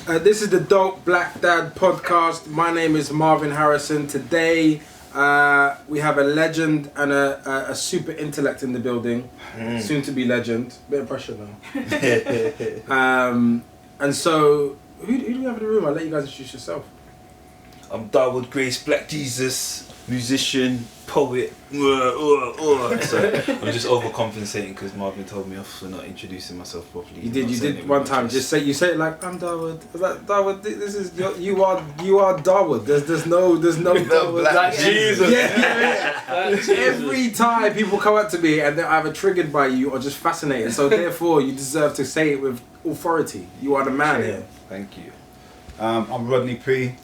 This is the Dope Black Dad podcast. My name is Marvin Harrison. Today we have a legend and a super intellect in the building. Soon to be legend. Bit of pressure now. And so, who do we have in the room? I'll let you guys introduce yourself. I'm Darwood Grace, Black Jesus, musician, poet. So I'm just overcompensating because Marvin told me off for not introducing myself properly. You did one time. Just say it like, I'm Darwood. I was like, Darwood, this is you are Darwood. There's no Darwood. Black Jesus. Yeah. Every time people come up to me and they're either triggered by you or just fascinated, so therefore you deserve to say it with authority. You are the man here. Thank you. I'm Rodney P.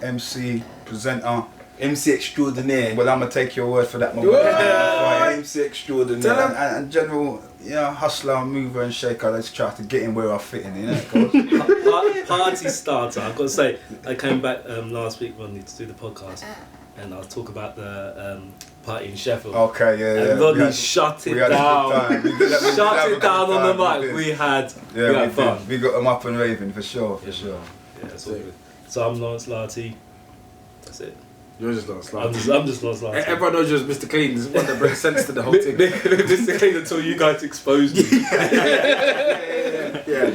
MC, presenter. MC extraordinaire. Well, I'm gonna take your word for that, my Whoa! MC extraordinaire. and general, hustler, mover and shaker. Let's try to get in where I fit in, God. Party starter. I've got to say, I came back last week, Rodney, to do the podcast, and I was talking about the party in Sheffield. Okay, yeah. And Rodney shut it down. Shut it down on the mic. We had fun. We got them up and raving for sure. Yeah, it's all good. So I'm Lawrence Larty. That's it. You're just Lawrence Larty. I'm just Lawrence Larty. Everyone knows you're Mr. Clean. This is one that brings sense to the whole thing. Mr. Clean until you guys exposed me. Yeah.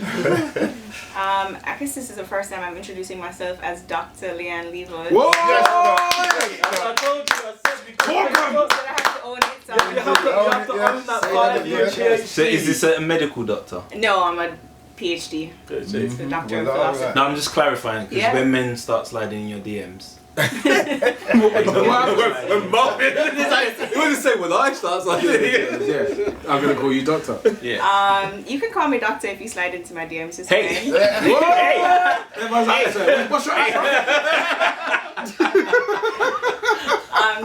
I guess this is the first time I'm introducing myself as Dr. Leanne Leawood. Whoa! I told you, I said because I have to own it. So you have to own that 5-year PhD. So is this a medical doctor? No, I'm a PhD. It's a doctor of philosophy. No, I'm just clarifying because when men start sliding in your DMs. When Marvin, he wouldn't say when I start like Yeah, I'm gonna call you doctor. Yeah. You can call me doctor if you slide into my DMs. It's Hey. fine. Everyone's like, what's your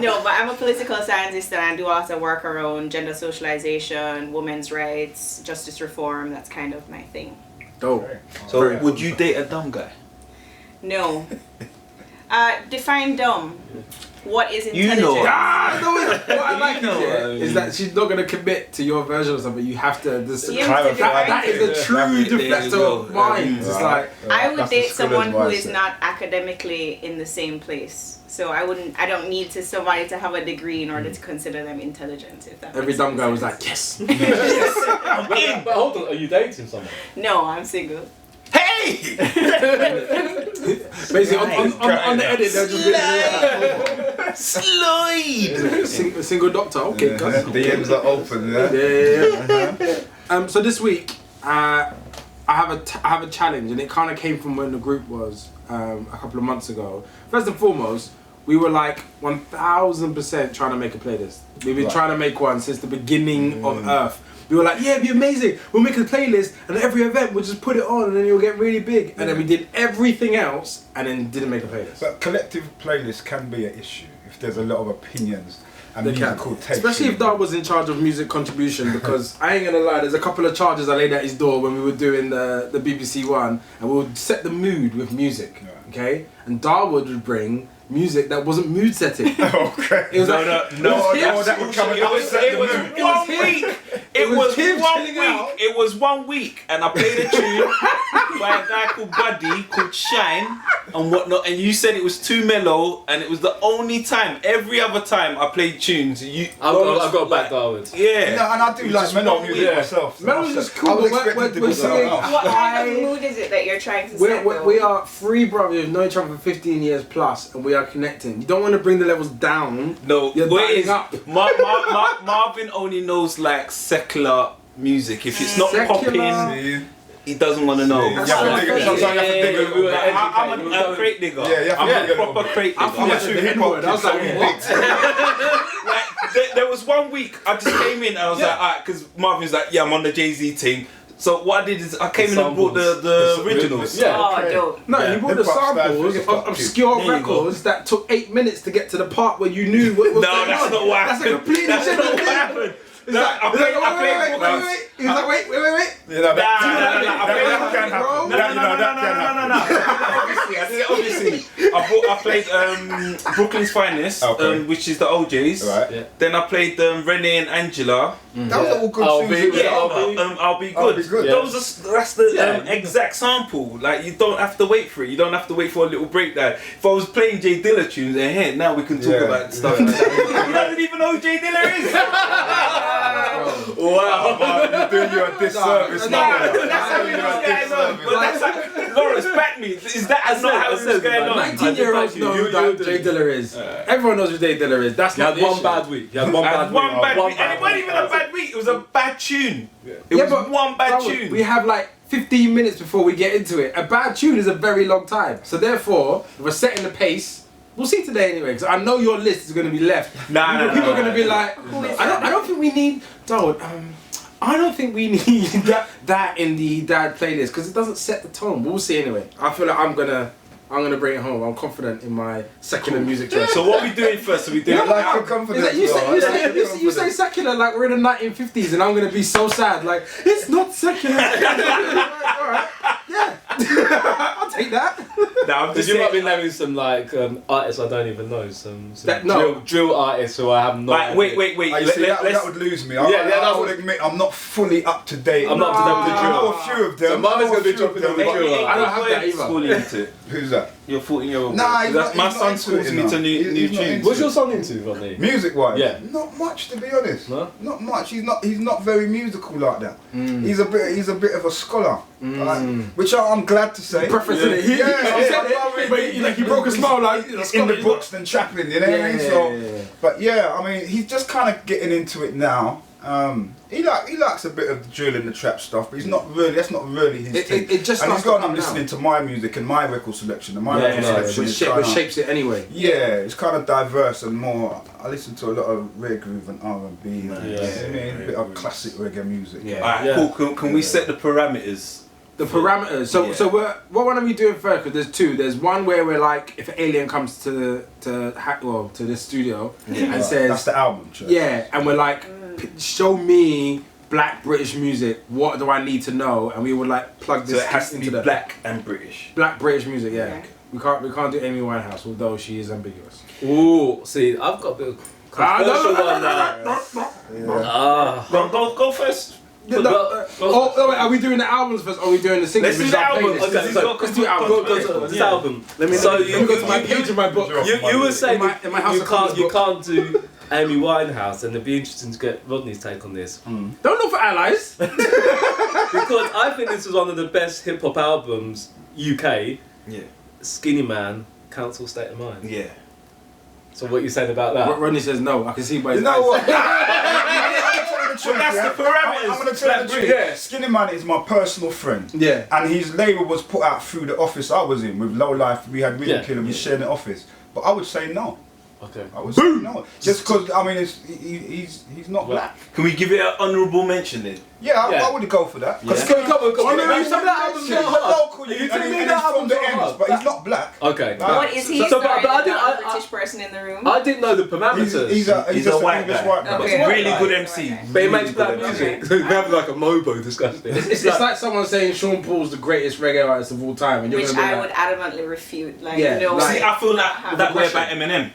No, but I'm a political scientist and I do also work around gender socialization, women's rights, justice reform. That's kind of my thing. Dope. So would you date a dumb guy? No. Define dumb. What is intelligent? You know. What I like is that she's not gonna commit to your version of something. You have to. That is a true deflector of minds. It's like I would date someone who is not academically in the same place. So I don't need somebody to have a degree in order to consider them intelligent. If that every dumb guy was like, yes. But hold on, are you dating someone? No, I'm single. Hey! Basically, on the edit, they're just Slide! single doctor. Okay, guys. DMs are open, Yeah. So this week, I have a challenge, and it kind of came from when the group was a couple of months ago. First and foremost, we were like 1000% trying to make a playlist. We've been trying to make one since the beginning of Earth. We were like, yeah, it'd be amazing. We'll make a playlist, and at every event we'll just put it on, and then it'll get really big. And then we did everything else, and then didn't make a playlist. But collective playlists can be an issue if there's a lot of opinions and They musical can. taste. Especially if Dar was in charge of music contribution, because I ain't gonna lie, there's a couple of charges I laid at his door when we were doing the BBC one, and we would set the mood with music, okay? And Darwood would bring music that wasn't mood setting. Okay. It was that would come and upset the mood. It was 1 week, and I played a tune by a guy called Buddy, called Shine, and whatnot. And you said it was too mellow, and it was the only time. Every other time I played tunes, I've got back Darwood. Yeah. No, and I do like mellow music myself. Melow's just cool. I was expecting to we're go singing. What kind of mood is it that you're trying to set? We are three brothers who've known each other for 15 years plus, and we are connecting. You don't want to bring the levels down. No, you're backing up. Marvin only knows like secular music. If it's not Secular. popping, he doesn't want to know. Sometimes you have to dig a little bit. I'm a crate digger. Yeah, you have to dig a little proper bit. crate digger. I'm a true N-word. I was like, what? Like, there was 1 week I just came in and I was like, alright, because Marvin's like, yeah, I'm on the Jay-Z thing. So what I did is I came in and brought the originals. Yeah. Oh, dope. No, you brought the samples of obscure records that took 8 minutes to get to the part where you knew what was going on. No, that's not what happened. That's a completely That's not different what thing. happened. He's like, wait. He's like, wait. Yeah, no, that can happen. No. Obviously, I did it obviously. I I played Brooklyn's Finest, Okay. which is the OJs. Right. Yeah. Then I played Renee and Angela. That was all good I'll tunes. be- as well. Yeah, I'll be good. Be good. Yeah. That's the Yeah. exact sample. Like you don't have to wait for it. You don't have to wait for a little breakdown. If I was playing Jay Dilla tunes, here now we can talk Yeah. about stuff. Like that. He doesn't even know who Jay Dilla is. Wow. You're doing you a disservice. No, man. that's how we know what's going on. But that's how, Lawrence, back me. Is that not how it's going on? 19-year-olds know who Jay Dilla is. Everyone knows who Jay Dilla is. That's You not had the one issue. bad week. You had one bad One week. bad week. And it wasn't even a bad week. It was a bad tune. It was one bad tune. We have like 15 minutes before we get into it. A bad tune is a very long time. So therefore, if we're setting the pace, we'll see today anyway. Because I know your list is going to be left. Nah, People are going to be like, I don't think we need. I don't think we need that in the dad playlist because it doesn't set the tone. We'll see anyway. I feel like I'm gonna bring it home. I'm confident in my secular music choice. So what are we doing first? Are we doing Like your confidence. Is that, you say, though. you, I like say, your you, say, you say confidence. secular like we're in the 1950s and I'm gonna be so sad like it's not secular. Alright, yeah. I'll take that. No, I'm Because just you might saying. be naming some like artists I don't even know, some No. drill artists who I have no Like, idea. wait. You see, that would lose me. I would admit I'm not fully up to date. I'm not up to date with the I know drill. a few of them. So mine is I know gonna a be few dropping of on the them. drill. I don't have that either. Schooling into it. Who's that? Your 14-year-old. Nah, he's not- My he's not son into schools it, me you to know. new He's not tunes. into What's your son into, Rodney? Music wise, Yeah. not much to be honest. No? Not much. He's not very musical like that. He's a bit of a scholar, like, which I'm glad to say. Preference in it. He said it, but he broke a smile like in the books than Chaplin, you know what I mean? So, Yeah. but yeah, I mean, he's just kind of getting into it now. He likes a bit of the drill and the trap stuff, but he's not really. That's not really his thing. It just and he's starts got to come up listening down. to my music and my record selection, and my Yeah, record selection which is shape- kinda- which shapes it anyway. Yeah, it's kind of diverse and more. I listen to a lot of reggae groove and R&B. And, Yeah. you know what I mean, a bit of classic reggae music. Yeah. Alright, Yeah. cool. Can we set the parameters? The parameters. So Yeah. what one are we doing first? Because there's two. There's one where we're like, if an alien comes to this studio and Right, says, that's the album. Church. yeah, and we're like, show me Black British music. What do I need to know? And we would like plug So this it has to be into the black and British. Black British music. Yeah, Okay. we can't do Amy Winehouse, although she is ambiguous. Ooh, see, I've got a bit of controversial one now. Ah. Go first. Wait, are we doing the albums first? Or are we doing the singles? Let's do the albums. Okay, He's so got let's do albums. Go to this Yeah. album. Let me So let me go to my page in my book. You were saying in my House you of Commons book. can't do Amy Winehouse, and it'd be interesting to get Rodney's take on this. Don't look for allies. Because I think this was one of the best hip hop albums UK. Yeah. Skinny Man, Council State of Mind. Yeah. So what you saying about that? Rodney says no. I can see by his You know eyes. what? But that's the parameters. I'm gonna tell you the truth. Yeah. Skinny Man is my personal friend. Yeah. And his label was put out through the office I was in with Low Life. We had Really Yeah. Killer. We shared the office. But I would say no. Okay. I would say no. Just because I mean, he's not black. Can we give it an honourable mention then? Yeah, Yeah. I would go for that. Yeah. Come on. Man, Some of that album's he's not hard. local, You and telling me he's that from album's the not ends, hard? but he's not black. Okay. What is he? So, but I didn't. British person in the room. I didn't know the parameters. He's He's just a white English guy. white guy. Okay. Really good Okay. MC. But he makes Really black good MC. music. We're having like a Mobo discussion. It's like someone saying Sean Paul's the greatest reggae artist of all time, and you're Which gonna be I like, would adamantly refute. Like, Yeah, no. like- See, I feel Not that way happening. about Eminem.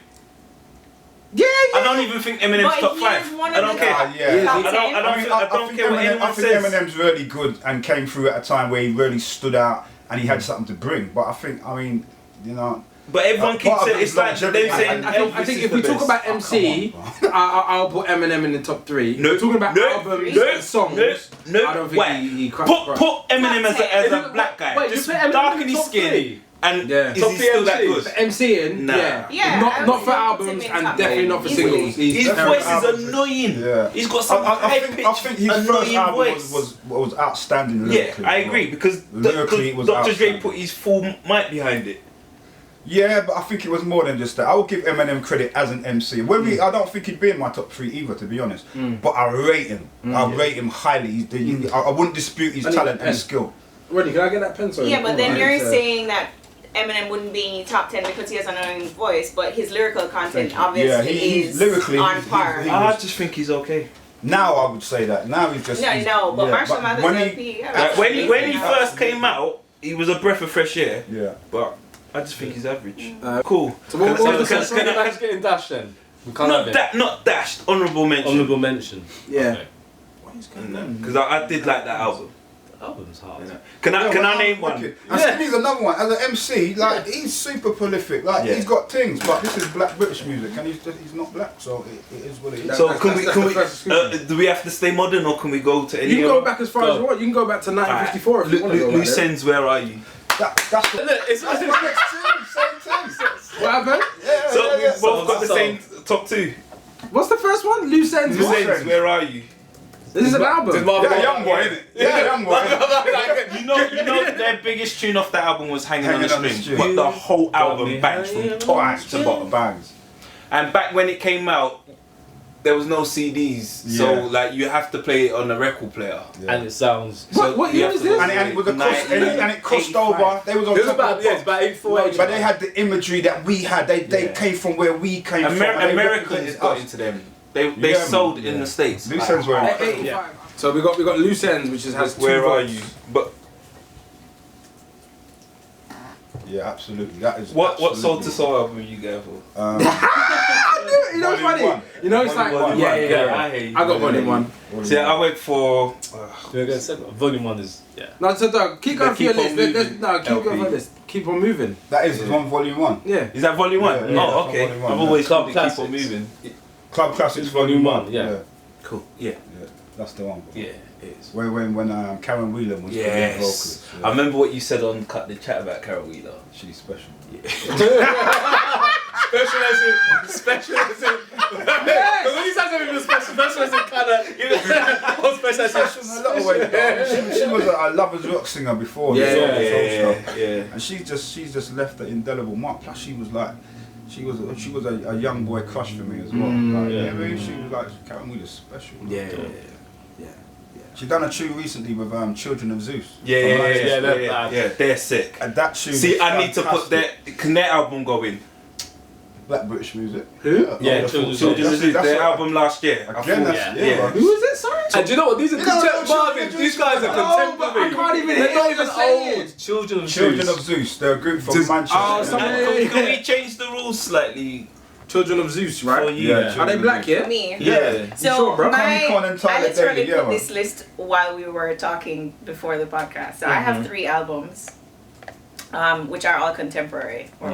yeah, I don't even think Eminem's But top he five. is one I of don't the care. top- Yeah. top I don't 10. I don't care what anyone I think says. Eminem's really good and came through at a time where he really stood out and he had something to bring. But I mean, you know. But everyone keeps Part of saying his it's like longevity. them saying I think if we talk about MC, I'll put Eminem in the top three. No, If we're talking about no, albums no, and songs. no, I don't think wait. he Put cracks. Eminem as Top a black guy. Wait, Just you put Eminem darken in his top skin. three? And Yeah. is Top he still that MCs? good? MCing, Nah. yeah. Yeah, Not I for would say albums put him in and top definitely 10. not for Easily. singles. He's His terrible. voice is annoying. Yeah. He's got some high pitched, I think his first annoying album voice. was outstanding Yeah, lyrically. I agree because Lyrically it was Dr. Dre outstanding. put his full might behind it. Yeah, but I think it was more than just that. I would give Eminem credit as an MC. I don't think he'd be in my top three either, to be honest. But I rate him. I rate him highly. I wouldn't dispute his I need talent a and pen. skill. Rodney, can I get that pencil? Yeah, but then Oh, you're it's, saying that Eminem wouldn't be top 10 because he has an annoying voice, but his lyrical content Yeah, obviously he's is lyrically, on he's- par. he- I just think he's okay. Now I would say that. Now he's just. he's- but yeah, Marshall but Mathers when LP, he- yeah, Like, when he amazing. first came out, he was a breath of fresh air. Yeah. But I just think he's average. Cool. So what So was the first can one? the match getting dashed then? We can't have it. Not dashed. Honourable mention. Honourable mention. Yeah. Okay. Because I did like that album. The album's hard. Can I well, name one? wicked. And Skinny's another one. As an MC, like he's super prolific. Like Yeah. he's got things, but this is black British music, and he's not black, so it is what it is. So That's- can we? that's Can the we? first exclusion. Do we have to stay modern, or can we go to any? You can go other- back as far as you want. You can go back to 1954 if you want to go back Loose there. ends, where are you? That's the Look, it's next tune, same thing. What happened? Yeah, So yeah, we yeah. both got the So- same top two. What's the first one? Loose Ends. Loose What? ends, where are you? This is an album. Yeah, young boy, innit? Yeah, young boy. innit? You know their biggest tune off that album was Hanging on the Hanging on the String, String. but the whole album me bangs from hanging top Bangs to bottom, bangs. And back when it came out, there was no CDs, so Yeah. like you have to play it on a record player. And it sounds. What you year have is to- this? And it was a cost, and it crossed over. They was on It was top about, of yeah, the it's about 84, pop. But they had the imagery that we had. They Yeah. came from where we came from. and they Americans represented got us. into them. They Yeah, sold man, in yeah. the States. Loose ends were Like, incredible. Yeah. So we got Loose Ends, which has where two are votes. you? But Yeah, absolutely. That is what Soul absolutely- to Soul album are you going for? You know what's Volume funny? one. You know it's like Volume yeah, one. yeah, yeah. I hear you. I got volume one. See, I went for. We're going to Volume 1 is, yeah. No, so Doug, keep going The for your Keep list. On Keep Moving going for your LP. list. Keep on moving. That is on volume 1. Yeah. Is that volume one? Yeah, yeah, Oh, that's okay. volume one, I've yeah. always Club called it Keep On Classics. Moving. Club Classics It's volume one, yeah. yeah. Cool. Yeah. Yeah, that's the one. Yeah. It is. When Karen Whelan was the lead Yes. vocalist. I remember what you said on Cut the Chat about Carol Wheeler. She's special. Special as in. Because when you say something was special as in kind of. What special as in? In a lot of ways, though. She was a Lovers Rock singer before. Yeah, the soul yeah, stuff. yeah. And she's just left an indelible mark. Plus, she was a young boy crush for me as well. Like, yeah. I mean, she was like Karen Wheeler's special. Yeah. She done a tune recently with Children of Zeus. Yeah, they're bad. Yeah, they're sick. And that tune. See, is I need to put fantastic. can their album go in? Black British music. Who? Yeah, that's Children what- of Children of that's- Zeus, that's their what- album last year. I Again, thought- that's yeah. yeah. Who is it? Sorry. And do you know what? These are You don't know Marvin, Children of these Zeus, guys are man. Oh, but I contemporary. can't even They're hear not you even say old. Children of Children Zeus. of Zeus. They're a group from Zeus. Manchester. Oh, Yeah. someone- Can we change the rules slightly Children of Zeus, for right? you? Yeah. Are they black? Yeah. For me. Yeah. So sure, bro? Con and Tyler I literally Daly, yeah, put man. this list while we were talking before the podcast. So I have 3 albums, which are all contemporary, or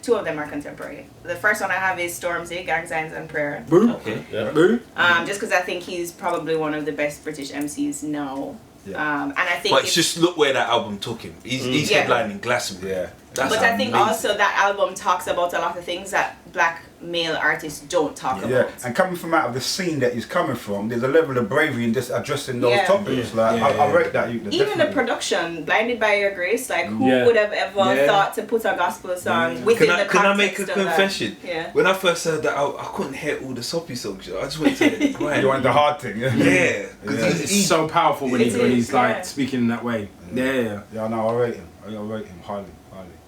two of them are contemporary. The first one I have is Stormzy, Gang Signs and Prayer. Boo. Okay. Yeah. Boo. Just because I think he's probably one of the best British MCs now. Yeah. And I think But it's just look where that album took him. He's Yeah. headlining Glastonbury. Yeah. That's but I think amazing. also that album talks about a lot of things that black male artists don't talk Yeah, about. and coming from out of the scene that he's coming from, there's a level of bravery in just addressing those Yeah. topics. Like, I rate that. Even the definitely. production, Blinded by Your Grace, like who Yeah. would have ever Yeah. thought to put a gospel song within the Can I context make a of that? confession? Yeah. When I first heard that, I couldn't hear all the soppy songs. You know? I just wanted to grind. You want the hard thing, yeah? Yeah. 'Cause Yeah. It's so powerful when It he's is, like yeah. speaking in that way. Yeah. Yeah, no, I rate him. I rate him highly.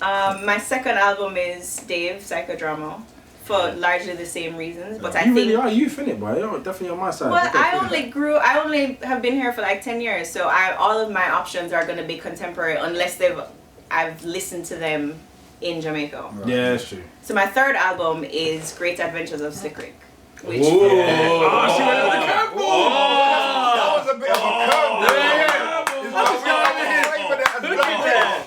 My second album is Dave, Psychodrama, for largely the same reasons, but I You think. really are youth in it, boy. You're definitely on my side. Well, Definitely. I only have been here for like 10 years, so all of my options are going to be contemporary unless I've listened to them in Jamaica. Yeah, that's true. So my third album is Great Adventures of Slick Rick, which Oh, she went on the curveball. That was a bit of a curve.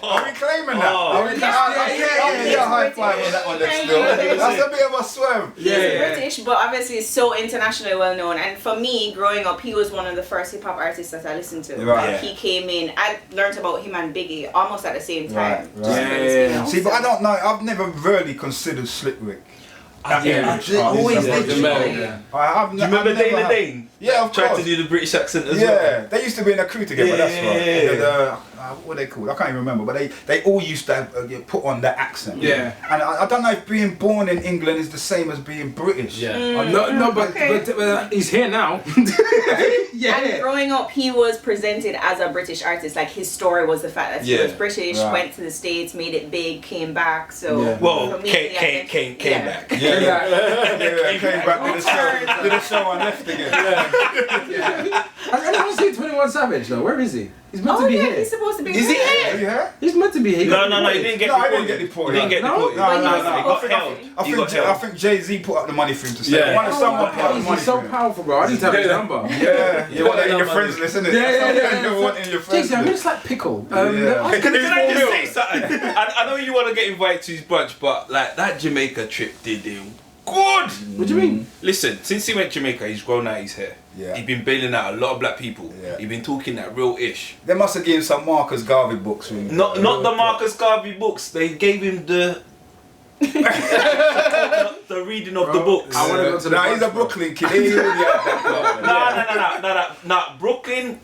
Are we claiming that? Oh. I'll give you a high five on that one. That's a bit of a swerve. he's British, but obviously so internationally well known. And for me, growing up, he was one of the first hip hop artists that I listened to. Right. Like, he came in. I learned about him and Biggie almost at the same time. Right, Just right. because, you know, See, but I don't know. I've never really considered Slick Rick. Yeah. Always Yeah. did. Yeah. I've Do you remember Dana Dane? Yeah, of Tried course. to do the British accent as Yeah, well. they used to be in a crew together. That's right. Yeah. What are they called? I can't even remember. But they all used to put on that accent. Yeah. And I don't know if being born in England is the same as being British. Yeah. No, but, Okay. but he's here now. And growing up, he was presented as a British artist. Like his story was the fact that he Yeah. was British, Right. went to the States, made it big, came back. So Yeah. Well, for me, came yeah. back. Yeah, yeah, came back to the show, on left again. Has anyone seen 21 Savage though? Where is he? He's meant Oh to be yeah, here. he's supposed to be. Is he here? Are you here? He's meant to be here. No, he didn't get No, I deported. didn't get deported. He didn't get No? deported. No, But no, he was no. He got supposed held. to. He got I held. think Jay-Z put up the money for him to stay. Yeah. One of someone put up the He's money so for him. powerful, bro. I need to have his number. Yeah, you want that in your Yeah. friends list, isn't it? Yeah. You want in your friends Jason, I'm list. just like pickle. Yeah. Can I just say something? I know you want to get invited to his brunch, but like that Jamaica trip did him good. What do you mean? Listen, since he went to Jamaica, he's grown out his hair. Yeah. He's been bailing out a lot of black people. Yeah. He's been talking that real ish. They must have given some Marcus Garvey books. Really. Not the Marcus Garvey books. They gave him the the reading of the books. I wanna go to the Nah, he's a brunch, bro. Brooklyn kid. He already had that. No. Brooklyn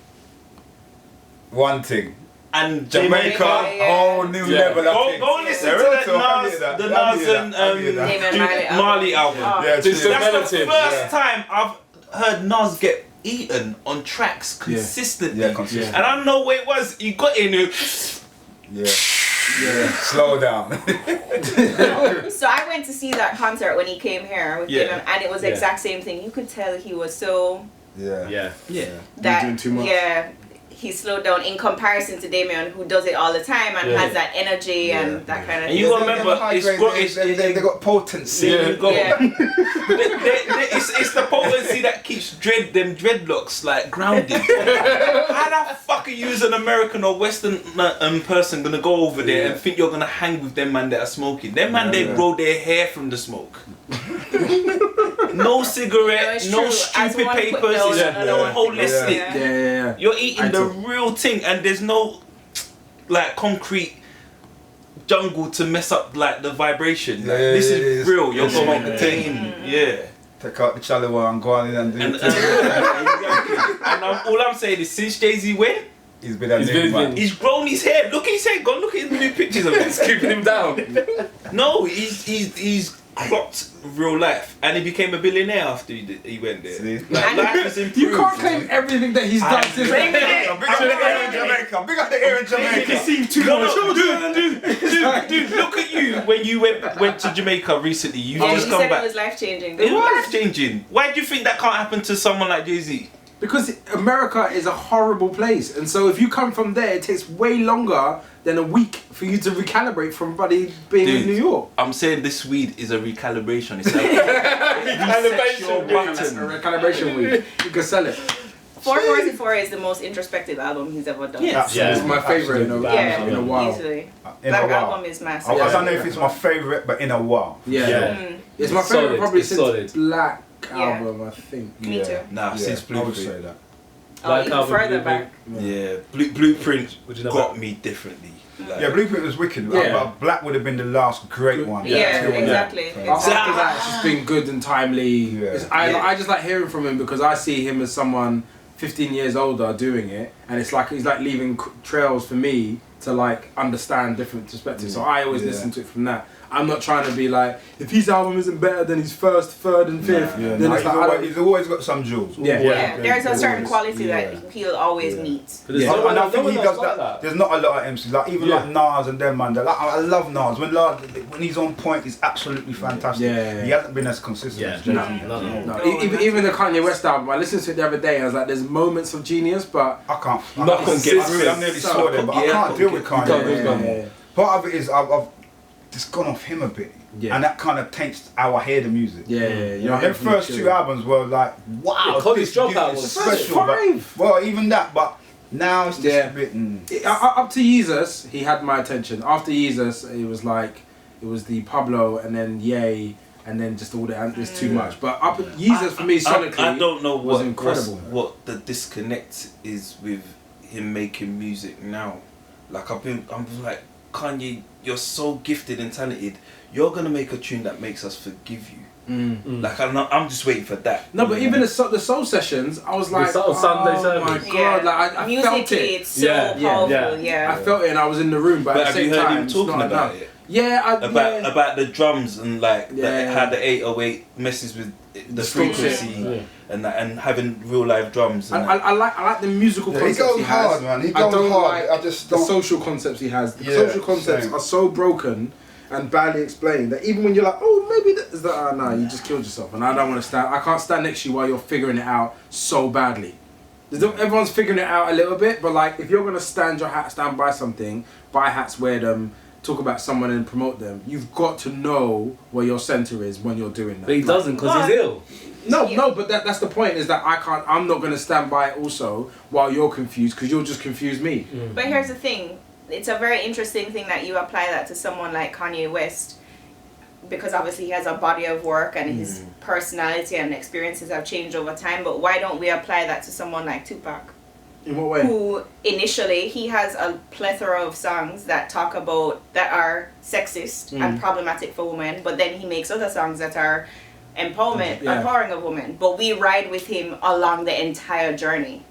One thing. and Jamaica, Jamaica. whole new level of things. Go listen Yeah, to real that talk, I Nas, hear that. the I Nas hear and that. I hear that. Damian Marley album. Oh. Yeah, Just true. the That's the relative, first yeah. time I've heard Nas get eaten on tracks consistently. Yeah, consistent. And I don't know what it was. He got in it. Yeah. Slow down. So I went to see that concert when he came here with Yeah. him, and it was the exact same thing. You could tell he was so Yeah. Yeah. that doing too much. yeah, he slowed down in comparison to Damien, who does it all the time and Yeah. has that energy and that kind of And thing. you gotta remember, they got potency. There you go. Yeah. It's the potency that keeps them dreadlocks like grounded. How the fuck are you as an American or Western person gonna go over there and think you're gonna hang with them man that are smoking? Them man they grow their hair from the smoke. No cigarette, it's no true. As stupid one put papers. down, It's another one put holistic. down. Yeah. You're eating I the took- real thing, and there's no like concrete jungle to mess up like the vibration. Like, Yeah, this yeah, is yeah. real. You're Yeah. going to contain, yeah. Take out the Chalawa and go on in and do And, it. and all I'm saying is, since Jay-Z went, He's been a He's nigga, been- man. he's grown his hair. Look at his hair. Go look at the new pictures of It's him. keeping him down. No, he's cropped real life, and he became a billionaire after he went there. See? Like, life has improved. You can't claim everything that he's done since. Big up the air in Jamaica. Big up the air in Jamaica. too No, dude, look at you when you went to Jamaica recently. You Yeah, just you come said back. it was life changing. It was life changing. Why do you think that can't happen to someone like Jay-Z? Because America is a horrible place, and so if you come from there, it takes way longer than a week for you to recalibrate from buddy being in Dude. New York. I'm saying this weed is a recalibration. It's like Elevation. That's a recalibration week. You can sell it. 444 is the most introspective album he's ever done. Yeah. It's my favorite in a, Yeah, in a while. easily. In That a while. album is massive. I don't know if it's my favourite, but in a while. Yeah. Yeah. It's my It's favorite solid, probably it's since solid. Black Yeah. album, I think. Me too. nah, since I would Blueprint. say that. Oh, even album, further Blueprint. back. Yeah, Blueprint Would you know got about- me differently. Like, Yeah, Blueprint was wicked. Yeah. But Black would have been the last great one. Yeah, Till exactly. then. After Exactly. that, it's just been good and timely. Yeah. I just like hearing from him because I see him as someone 15 years older doing it, and it's like he's like leaving trails for me to like understand different perspectives. So I always Yeah. listen to it from that. I'm not trying to be like, if his album isn't better than his first, third, and fifth, Yeah, then no, it's like, I don't- he's always got some jewels. Yeah. Yeah, there's a certain Always. quality Yeah. that he'll always Yeah. meet. But there's Yeah. no And one I else- think no he one does else that. like There's not a lot of MCs, like even Yeah. like Nas and them man. Like, I love Nas. When he's on point, he's absolutely fantastic. Yeah. He hasn't been as consistent Yeah. as Jay-Z. No. No, even the Kanye West album, I listened to it the other day and I was like, there's moments of genius, but I can't. Not I consistent. nearly So- saw them, but I yeah, can't deal with You can't deal with Kanye. Kanye. Part of it is I've just gone off him a bit, Yeah. and that kind of taints how I hear the music. yeah, You know, them first two albums were like, wow, Yeah, College this Dropout is was special. five. But, well, even that, but now it's just Yeah. a bit. Up to Yeezus, he had my attention. After Yeezus, it was like, it was the Pablo and then Ye and then just all the, and there's too much. But up Yeezus for me, sonically, I don't know was what incredible. what the disconnect is with him making music now. Like I'm like, Kanye, you're so gifted and talented. You're gonna make a tune that makes us forgive you. Like I'm just waiting for that. No, but even the soul sessions, I was like, Soul Sunday oh service. my god, like I felt Musically, it. it's so Yeah, yeah, powerful. yeah. I felt it, and I was in the room, but, But at have the you same heard time, him it's talking not about enough. it? Yeah, About the drums and like Yeah. how the 808 messes with the Distortion. frequency Yeah. and that, and having real live drums. And I like the musical Yeah, he concepts goes he has. hard, man. He I goes don't hard. like I just the don't. social concepts he has. The Yeah, social concepts same. are so broken and badly explained that even when you're like, oh, maybe that is that. No, you just killed yourself, and I don't want to stand. I can't stand next to you while you're figuring it out so badly. Everyone's figuring it out a little bit, but like if you're gonna stand by something, buy hats, wear them, talk about someone and promote them, you've got to know where your centre is when you're doing that. But he doesn't because he's ill. No, but that's the point, is that I'm not gonna stand by it also while you're confused, because you'll just confuse me. But here's the thing, it's a very interesting thing that you apply that to someone like Kanye West, because obviously he has a body of work and his personality and experiences have changed over time, but why don't we apply that to someone like Tupac? In what way? Who initially, he has a plethora of songs that are sexist and problematic for women, but then he makes other songs that are empowering of women, but we ride with him along the entire journey.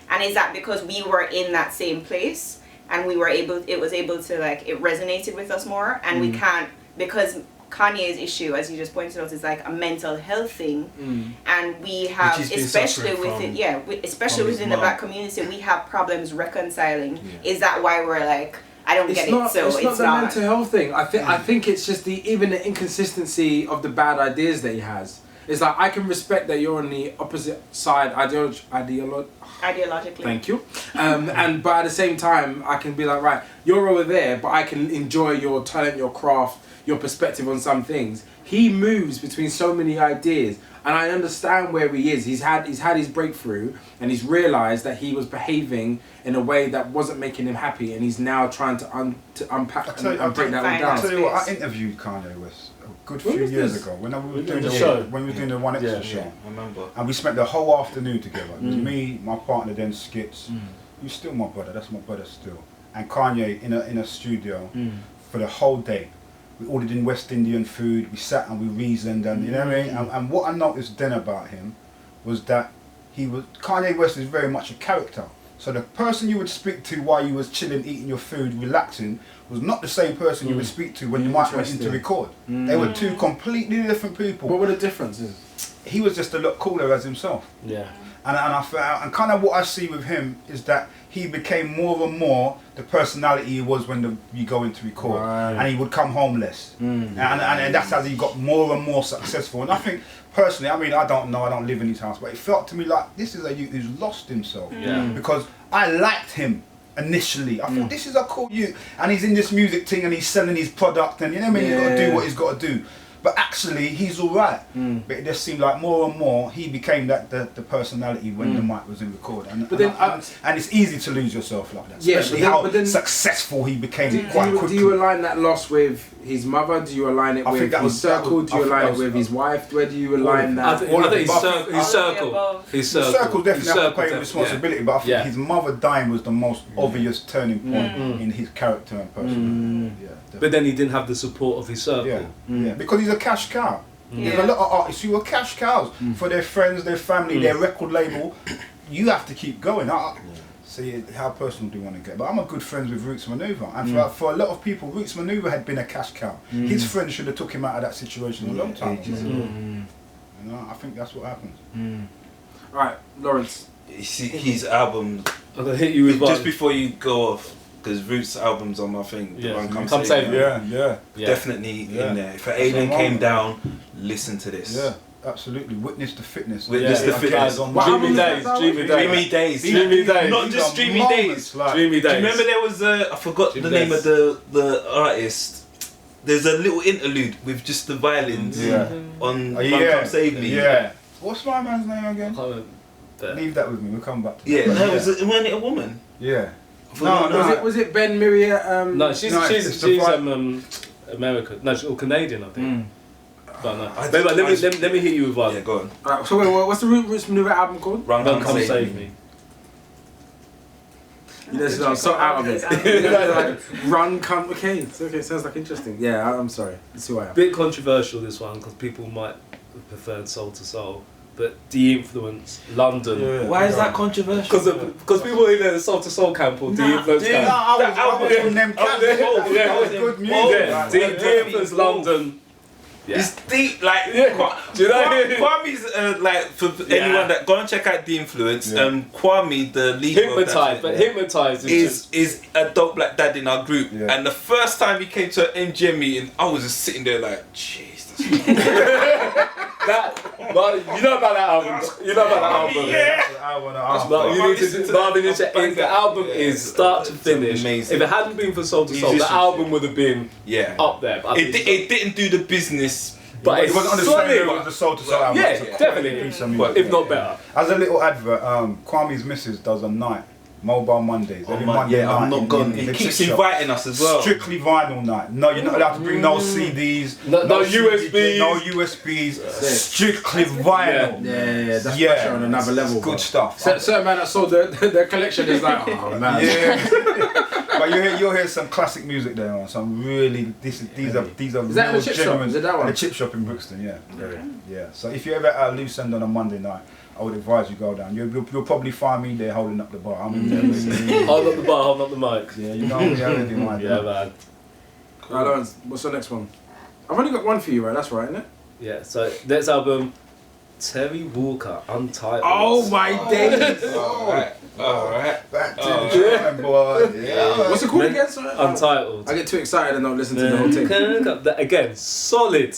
And is that because we were in that same place and it resonated with us more, and we can't, because Kanye's issue, as you just pointed out, is like a mental health thing, and we have, especially within the black community, we have problems reconciling. Is that why we're like, I don't get it? So it's not the mental health thing. I think it's just even the inconsistency of the bad ideas that he has. It's like, I can respect that you're on the opposite side ideologically. Thank you. But at the same time, I can be like, right, you're over there, but I can enjoy your talent, your craft, your perspective on some things. He moves between so many ideas, and I understand where he is. He's had his breakthrough, and he's realised that he was behaving in a way that wasn't making him happy, and he's now trying to unpack and break that all down. I'll tell you what, I interviewed Kanye West a good few years ago when we were doing the show. When we were doing the One Extra show. I remember. And we spent the whole afternoon together. It was me, my partner then Skits. He's still my brother. That's my brother still. And Kanye in a studio for the whole day. We ordered in West Indian food, we sat and we reasoned, and you know what I mean? And what I noticed then about him was that Kanye West is very much a character. So the person you would speak to while you was chilling, eating your food, relaxing, was not the same person you would speak to when you might went in to record. They were two completely different people. What were the differences? He was just a lot cooler as himself. Yeah. And I felt, and kind of what I see with him is that he became more and more the personality he was when you go in to record, and he would come home less, and that's as he got more and more successful. And I think personally, I mean, I don't live in his house, but it felt to me like this is a youth who's lost himself, because I liked him initially. I thought this is a cool youth, and he's in this music thing and he's selling his product, and you know what I mean, he's got to do what he's got to do. But actually, he's all right. But it just seemed like more and more he became the personality when the mic was in record. And it's easy to lose yourself like that. Especially how successful he became quite quickly. Do you align that loss with his mother? Do you align it with his circle? Do you align it with his wife? Where do you align that? I think his circle. His circle definitely have to play responsibility, but I think his mother dying was the most obvious turning point in his character and personality. But then he didn't have the support of his circle. Yeah, because he's a cash cow. There's a lot of artists who are cash cows for their friends, their family, their record label. You have to keep going. See, how personal do you want to get? But I'm a good friend with Roots Maneuver, and for a lot of people, Roots Maneuver had been a cash cow. His friends should have took him out of that situation a long time ago. You know, I think that's what happened. All right, Lawrence. You see, his album. I'm gonna hit you with just before you go off, because Roots albums on my thing. Yeah, Come Save Me. Yeah. Definitely in there. If an alien came down, listen to this. Yeah, absolutely. Witness the Fitness. Witness the Fitness. Dreamy Days. Not just Dreamy Days. Dreamy Days. Do you remember there was I forgot the name of the artist. There's a little interlude with just the violins on Come Save Me. Yeah. What's my man's name again? Leave that with me. We'll come back to that. No, wasn't it a woman? Yeah. Was it Ben Miriam? No, she's American. No, she's Canadian, I think. But no. Let me hit you with one. Yeah, go on. Alright, so wait, what's the Roots Maneuver album called? Run, Come Save Me. I'm so out of it. Run, Come. Okay, sounds like interesting. Yeah, I'm sorry. Let's see why. Bit controversial this one because people might have preferred Soul to Soul. But De-Influence, London. Why is that controversial? Because people in the Soul to Soul camp or De-Influence camp. I was on them camps. That was good music. De-Influence, London. It's deep, like do you know? Kwame's like for anyone that go and check out De-Influence. Kwame, the leader Hypnotized, but Hypnotized is a dope black dad in our group. And the first time he came to an MGM meeting, I was just sitting there like, jeez. But you know about that album. You know about that album. Yeah. But you need to Marvin Inch. The album is start to finish. Amazing. If it hadn't been for Soul to Soul, the Musicianship. album would have been Yeah. up there. But I think It didn't do the business. but It it's wasn't on the same solid. level as the Soul to Soul album. Yeah, It's a quality definitely. piece of music. If not better. As a little advert, Kwame's missus does a night, Mobile Mondays. Every Monday night. I'm not gone. in He the keeps chip shop. inviting us as well. Strictly vinyl night. No, you're not allowed to bring no CDs, No USBs. no USBs. Strictly vinyl. Yeah, that's pressure on another level. It's good bro. stuff. Certain man that sold their collection is like, oh man. Yeah. But you'll hear some classic music there, man. Some really these are Is that real the chip shop? genuine. Is it that one? The chip shop in Brixton, yeah. Yeah. So if you're ever at a loose end on a Monday night, I would advise you go down. You'll probably find me there holding up the bar. I'm in there. Hold up the bar, hold up the mic. Yeah, you know me already, man. Yeah, man. Right, Lawrence, what's the next one? I've only got one for you, right? That's right, isn't it? Yeah, so next album, Terry Walker, Untitled. Oh my days! Alright. Back to the drawing board. Yeah. What's it called again? Sorry? Untitled. I get too excited and don't listen to the whole thing. Again, solid.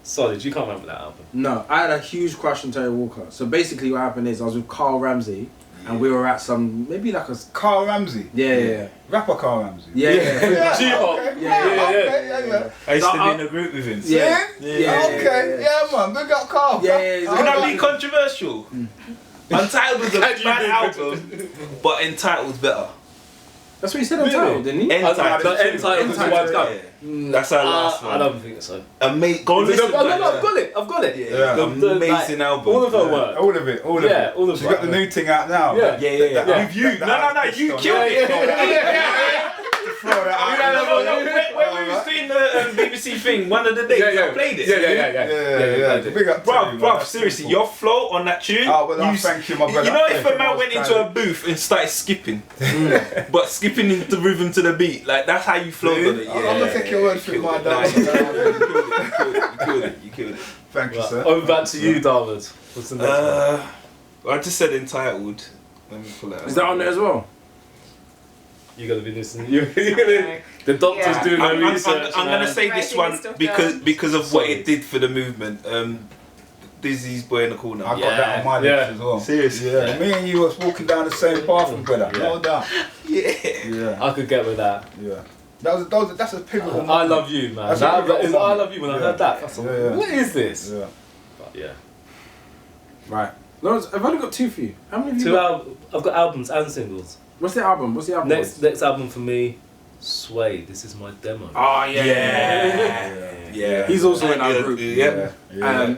Solid. You can't remember that album. No, I had a huge crush on Terry Walker. So basically, what happened is I was with Carl Ramsey, and we were at some maybe like a Carl Ramsey. yeah. Rapper Carl Ramsey. Yeah. G-Hop. Okay. Yeah. I used to So, be in a group with him. Yeah. Okay. Yeah, man. Big up Carl. Yeah. Can I be controversial? Untitled was a bad album, but Entitled's better. That's what he said on title, didn't he? Entitled. The Entitled was the one to go. That's our last I one. don't think so. Go listen to No, that. I've got it. Yeah. Amazing album. All of her work. All of it. All of it. Yeah, all of She's it. got the new thing out now. Yeah. Yeah. With you. No, you killed it. Throw that out. When we was doing the BBC thing, one of the days I played it. Yeah. Big up to you, man. Bruv, That's seriously, cool. your flow on that tune. Oh, well, thank you, my brother. You know, if Thank a you, man most went into a booth and started skipping, but skipping into rhythm to the beat, like that's how you flowed on it. Yeah, I'm gonna take your word for it, my dog. You killed it. Thank you, sir. Over back to you, David. What's the next one? I just said Entitled. Let me pull it out. Is that on there as well? You're gonna be listening. The doctor's doing their research. I'm gonna say this one because of what it did for the movement. Dizzy's Boy in the Corner. I got that on my list as well. Seriously. Yeah. Me and you was walking down the same path, brother. Yeah. No doubt. Yeah. I could get with that. Yeah. That's a pivotal I Love You, man. That's That a is I Love You when I heard that. Yeah. What is this? Yeah. But yeah. Right. Lawrence, I've only got two for you. How many have you got? I've got albums and singles. What's the album? Next album for me, Sway. This is my demo. Oh Yeah. He's also in our group. Yeah.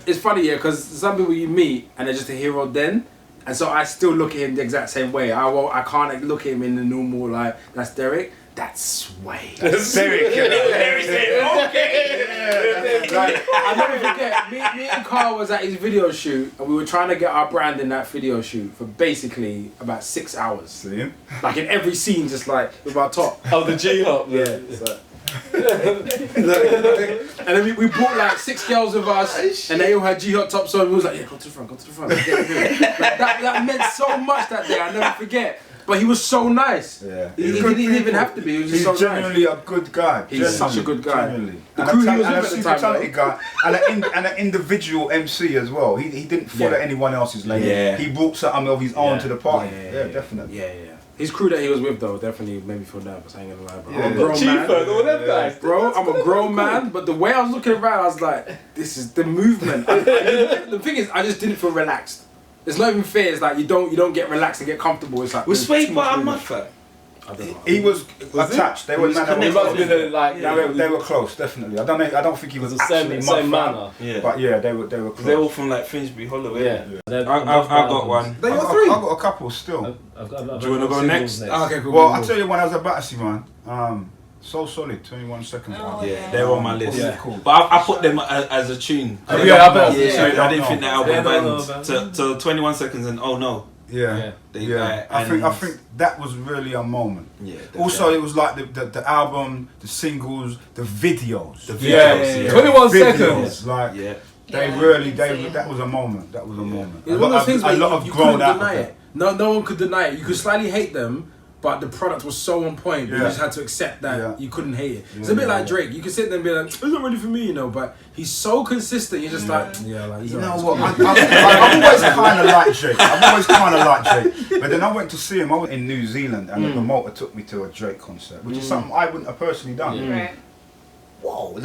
It's funny, yeah, because some people you meet and they're just a hero then, and so I still look at him the exact same way. I can't look at him in the normal like that's Derek. That's Sway. Derek. Like, I'll never forget, me and Carl was at his video shoot and we were trying to get our brand in that video shoot for basically about 6 hours. See him? Like in every scene, just like with our top. Oh, the G-Hop. Yeah. It's like, and then we brought like 6 girls with us and they all had G-Hot tops on. We was like, yeah, go to the front. Like, that meant so much that day, I'll never forget. But he was so nice. Yeah. He didn't even have to be. He was just He's so nice. genuinely a good guy. He's such a good guy. Genuinely. The And crew he a was and a with at the super time, talented guy. And an individual MC as well. He didn't follow anyone else's lane. Yeah. He brought something of his own to the party. Yeah, Yeah, definitely. Yeah. His crew that he was with though definitely made me feel nervous. I ain't gonna lie, bro. Yeah. I'm a grown man. all them guys. Bro, I'm a grown man, but the way I was looking around, I was like, this is the movement. The thing is, I just didn't feel relaxed. It's not even fair. It's like you don't get relaxed and get comfortable. It's like Was there's Sway too much part of movement. Mudfat? I don't know. He was attached. They were was man. connected. They were close, definitely. I don't think he was The actually same Mudfat, manner. Yeah. But yeah, they were close. They're all from like Finsbury Hollow. Yeah. I got one. They I've got got, three. I've got a couple still. Do Do you wanna go next? Oh, okay, cool. Well, cool, I tell you when I was at Battersea, man. So Solid, 21 seconds. Yeah, they're on my list. Yeah. Cool. But I put them as a tune. Oh, yeah, I bet. I didn't think the album Yeah, banged to 21 seconds and oh no. Yeah. They I think that was really a moment. Yeah. Also, it was like the album, the singles, the videos. The Yeah, videos, 21 Videos, seconds. like Yeah. that was a moment. That was a moment. It's one of those things a where lot of you grown couldn't out. deny it. No one could deny it. You could slightly hate them, but the product was so on point. You just had to accept that you couldn't hate it. It's a bit like Drake. You can sit there and be like, it's not really for me, you know. But he's so consistent. You're just like, like you know what? I've always kind of liked Drake. But then I went to see him. I was in New Zealand, and the promoter took me to a Drake concert, which is something I wouldn't have personally done. Right. Whoa,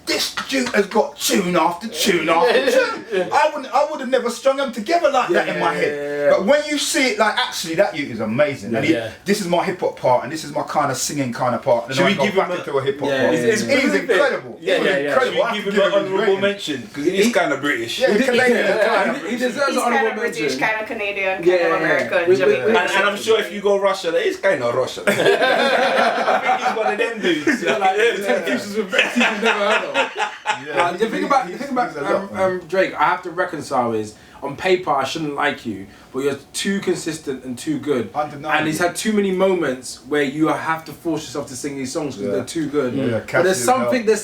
this dude has got tune after tune after tune. I would have never strung them together like that in my head. But when you see it, like actually that dude is amazing. And this is my hip hop part, and this is my kind of singing kind of part. And should we go give back him into a hip hop part? He's incredible. Should we give him an honourable mention? Because he's kind of British. Yeah, he's Canadian. He deserves He's an kind honourable of British, mention. kind of Canadian, kind of American, Jamaican. And I'm sure if you go Russia, he's kind of Russian. I think he's one of them dudes. You've never heard of. The thing about Drake, I have to reconcile is, on paper I shouldn't like you, but you're too consistent and too good. And he's had too many moments where you have to force yourself to sing these songs because they're too good. But there's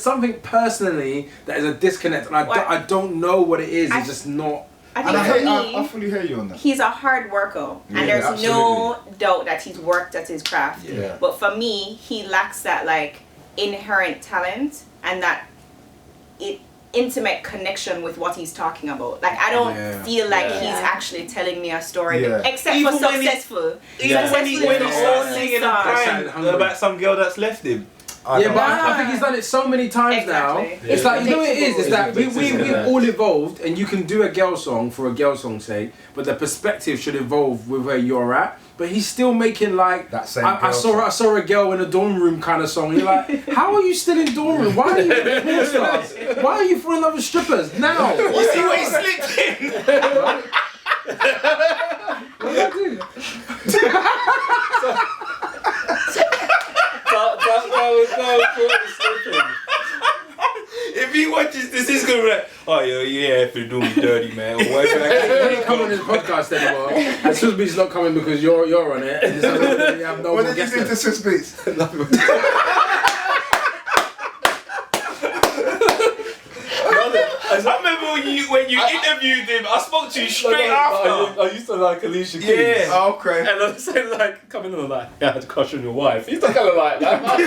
something personally that is a disconnect, and I don't know what it is. It's just not. I fully hear you on that. He's a hard worker, and there's no doubt that he's worked at his craft. But for me, he lacks that like inherent talent and that intimate connection with what he's talking about. Like I don't feel like he's actually telling me a story, except Even for successful. Even when he's all singing and crying about some girl that's left him. But I think he's done it so many times now. It's like, you know what it is? It's that we've all evolved, and you can do a girl song for a girl song's sake, but the perspective should evolve with where you're at. But he's still making like that same I saw a girl in a dorm room kind of song. You're like, how are you still in dorm room? Why are you in porn stars? Why are you falling in love with strippers now? You see where he slipped in? What did I do? That was no slipping. If he watches this, he's gonna be like, oh yeah, if you're doing me dirty, man. Or whatever. He ain't coming on his podcast anymore. And Swiss Beats not coming because you're on it. And so we have no What more did you guests do to left. Swiss Beats? I remember when you interviewed him, I spoke to you straight after. I used to like Alicia Keys. Yeah. Oh, okay. And I'm saying like, coming on like, yeah, I had a crush on your wife. He's not gonna like that.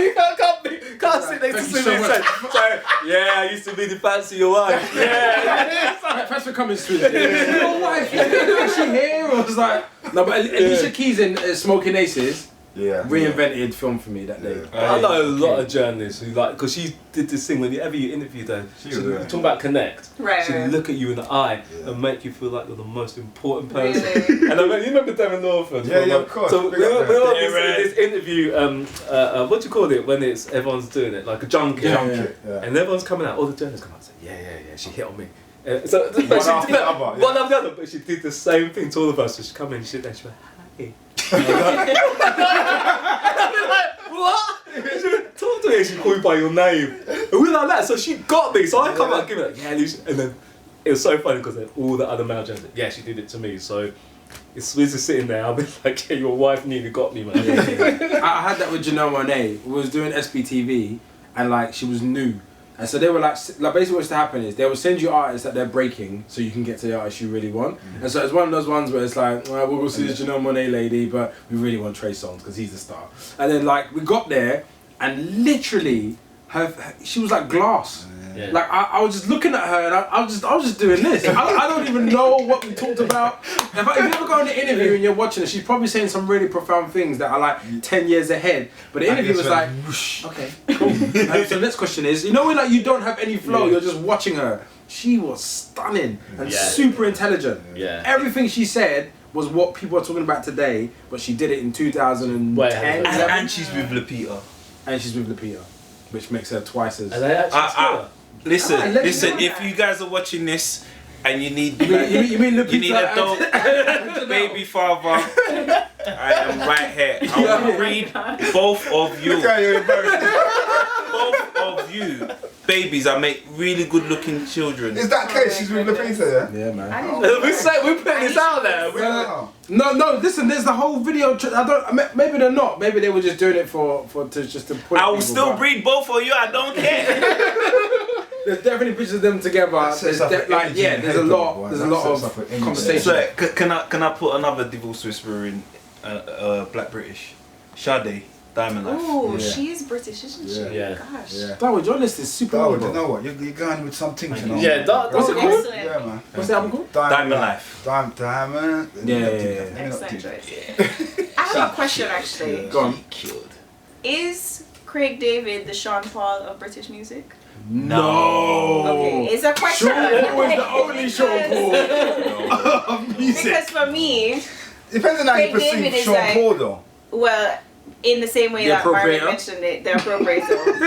You can't sit next to Thank you somebody so and say, yeah, I used to be the fancy your wife. Yeah. Thanks for coming, Swiss. Your wife, is she here? Or was like, no, but Alicia Keys in Smoking Aces reinvented film for me that day. I know a lot of journalists who like, because she did this thing whenever you interviewed her, she talking about connect. Right. She'd look at you in the eye and make you feel like you're the most important person. Really? And I mean, you remember Devin Lawford? Yeah, of course. So we were on this interview, what do you call it when it's everyone's doing it, like a junket? And everyone's coming out, all the journalists come out and say, yeah, she hit on me. So One after the other. One after the other, but she did the same thing to all of us. So she come in, she sit there, she went, hi. What? She went, talk to me, she called you by your name. And we were like that, so she got me. So I come out and give it, yeah, Lucia. And then it was so funny because all the other male journalists, yeah, she did it to me. So it's Swizz is sitting there, I'll be like, yeah, your wife nearly got me, man. I had that with Janelle Monáe. We was doing SBTV, and like she was new. And so they were like basically what's to happen is they will send you artists that they're breaking so you can get to the artist you really want. And so it's one of those ones where it's like, well, we'll go see this Janelle Monáe lady, but we really want Trey Songz because he's the star. And then like we got there and literally she was like glass. Like I was just looking at her and I was just doing this. I don't even know what we talked about. If you ever go on an interview and you're watching it, she's probably saying some really profound things that are like 10 years ahead. But the interview was like, okay, cool. So the next question is, you know when like you don't have any flow, you're just watching her. She was stunning and super intelligent. Everything she said was what people are talking about today, but she did it in 2010. And she's with Lupita. And she's with Lupita, which makes her twice as... And they actually Listen, if you guys are watching this and you need you mean a dope baby father, I am right here. I will breed both of you. Both of you babies. I make really good looking children. Is that case? She's with Lupita, Yeah, man. we're putting this out there. No, listen, there's the whole video. Maybe they're not. Maybe they were just doing it just to point. I will still breed both of you. I don't care. There's definitely pictures of them together. There's a lot of conversation. So, can I put another Devil's Whisperer in black British. Sade, Diamond Life. Ooh, Yeah. she's British, isn't she? Yeah. Gosh. Yeah. Darwood, your list is super Oh, long, you bro. know what? You're going with some things, you know. Yeah, that- What's it called? Excellent. Yeah, man. What's the album called? Diamond Life. Diamond. Yeah. Excellent choice. I have a question actually. Go on. Killed. Is Craig David the Sean Paul of British music? No. Okay, it's a question. Sean Paul is the only Sean Paul of music. Because for me, Depends on how you Craig David perceive is Sean like- Paul, though. well, in the same way The that Marvin appropriator? mentioned it, the appropriator.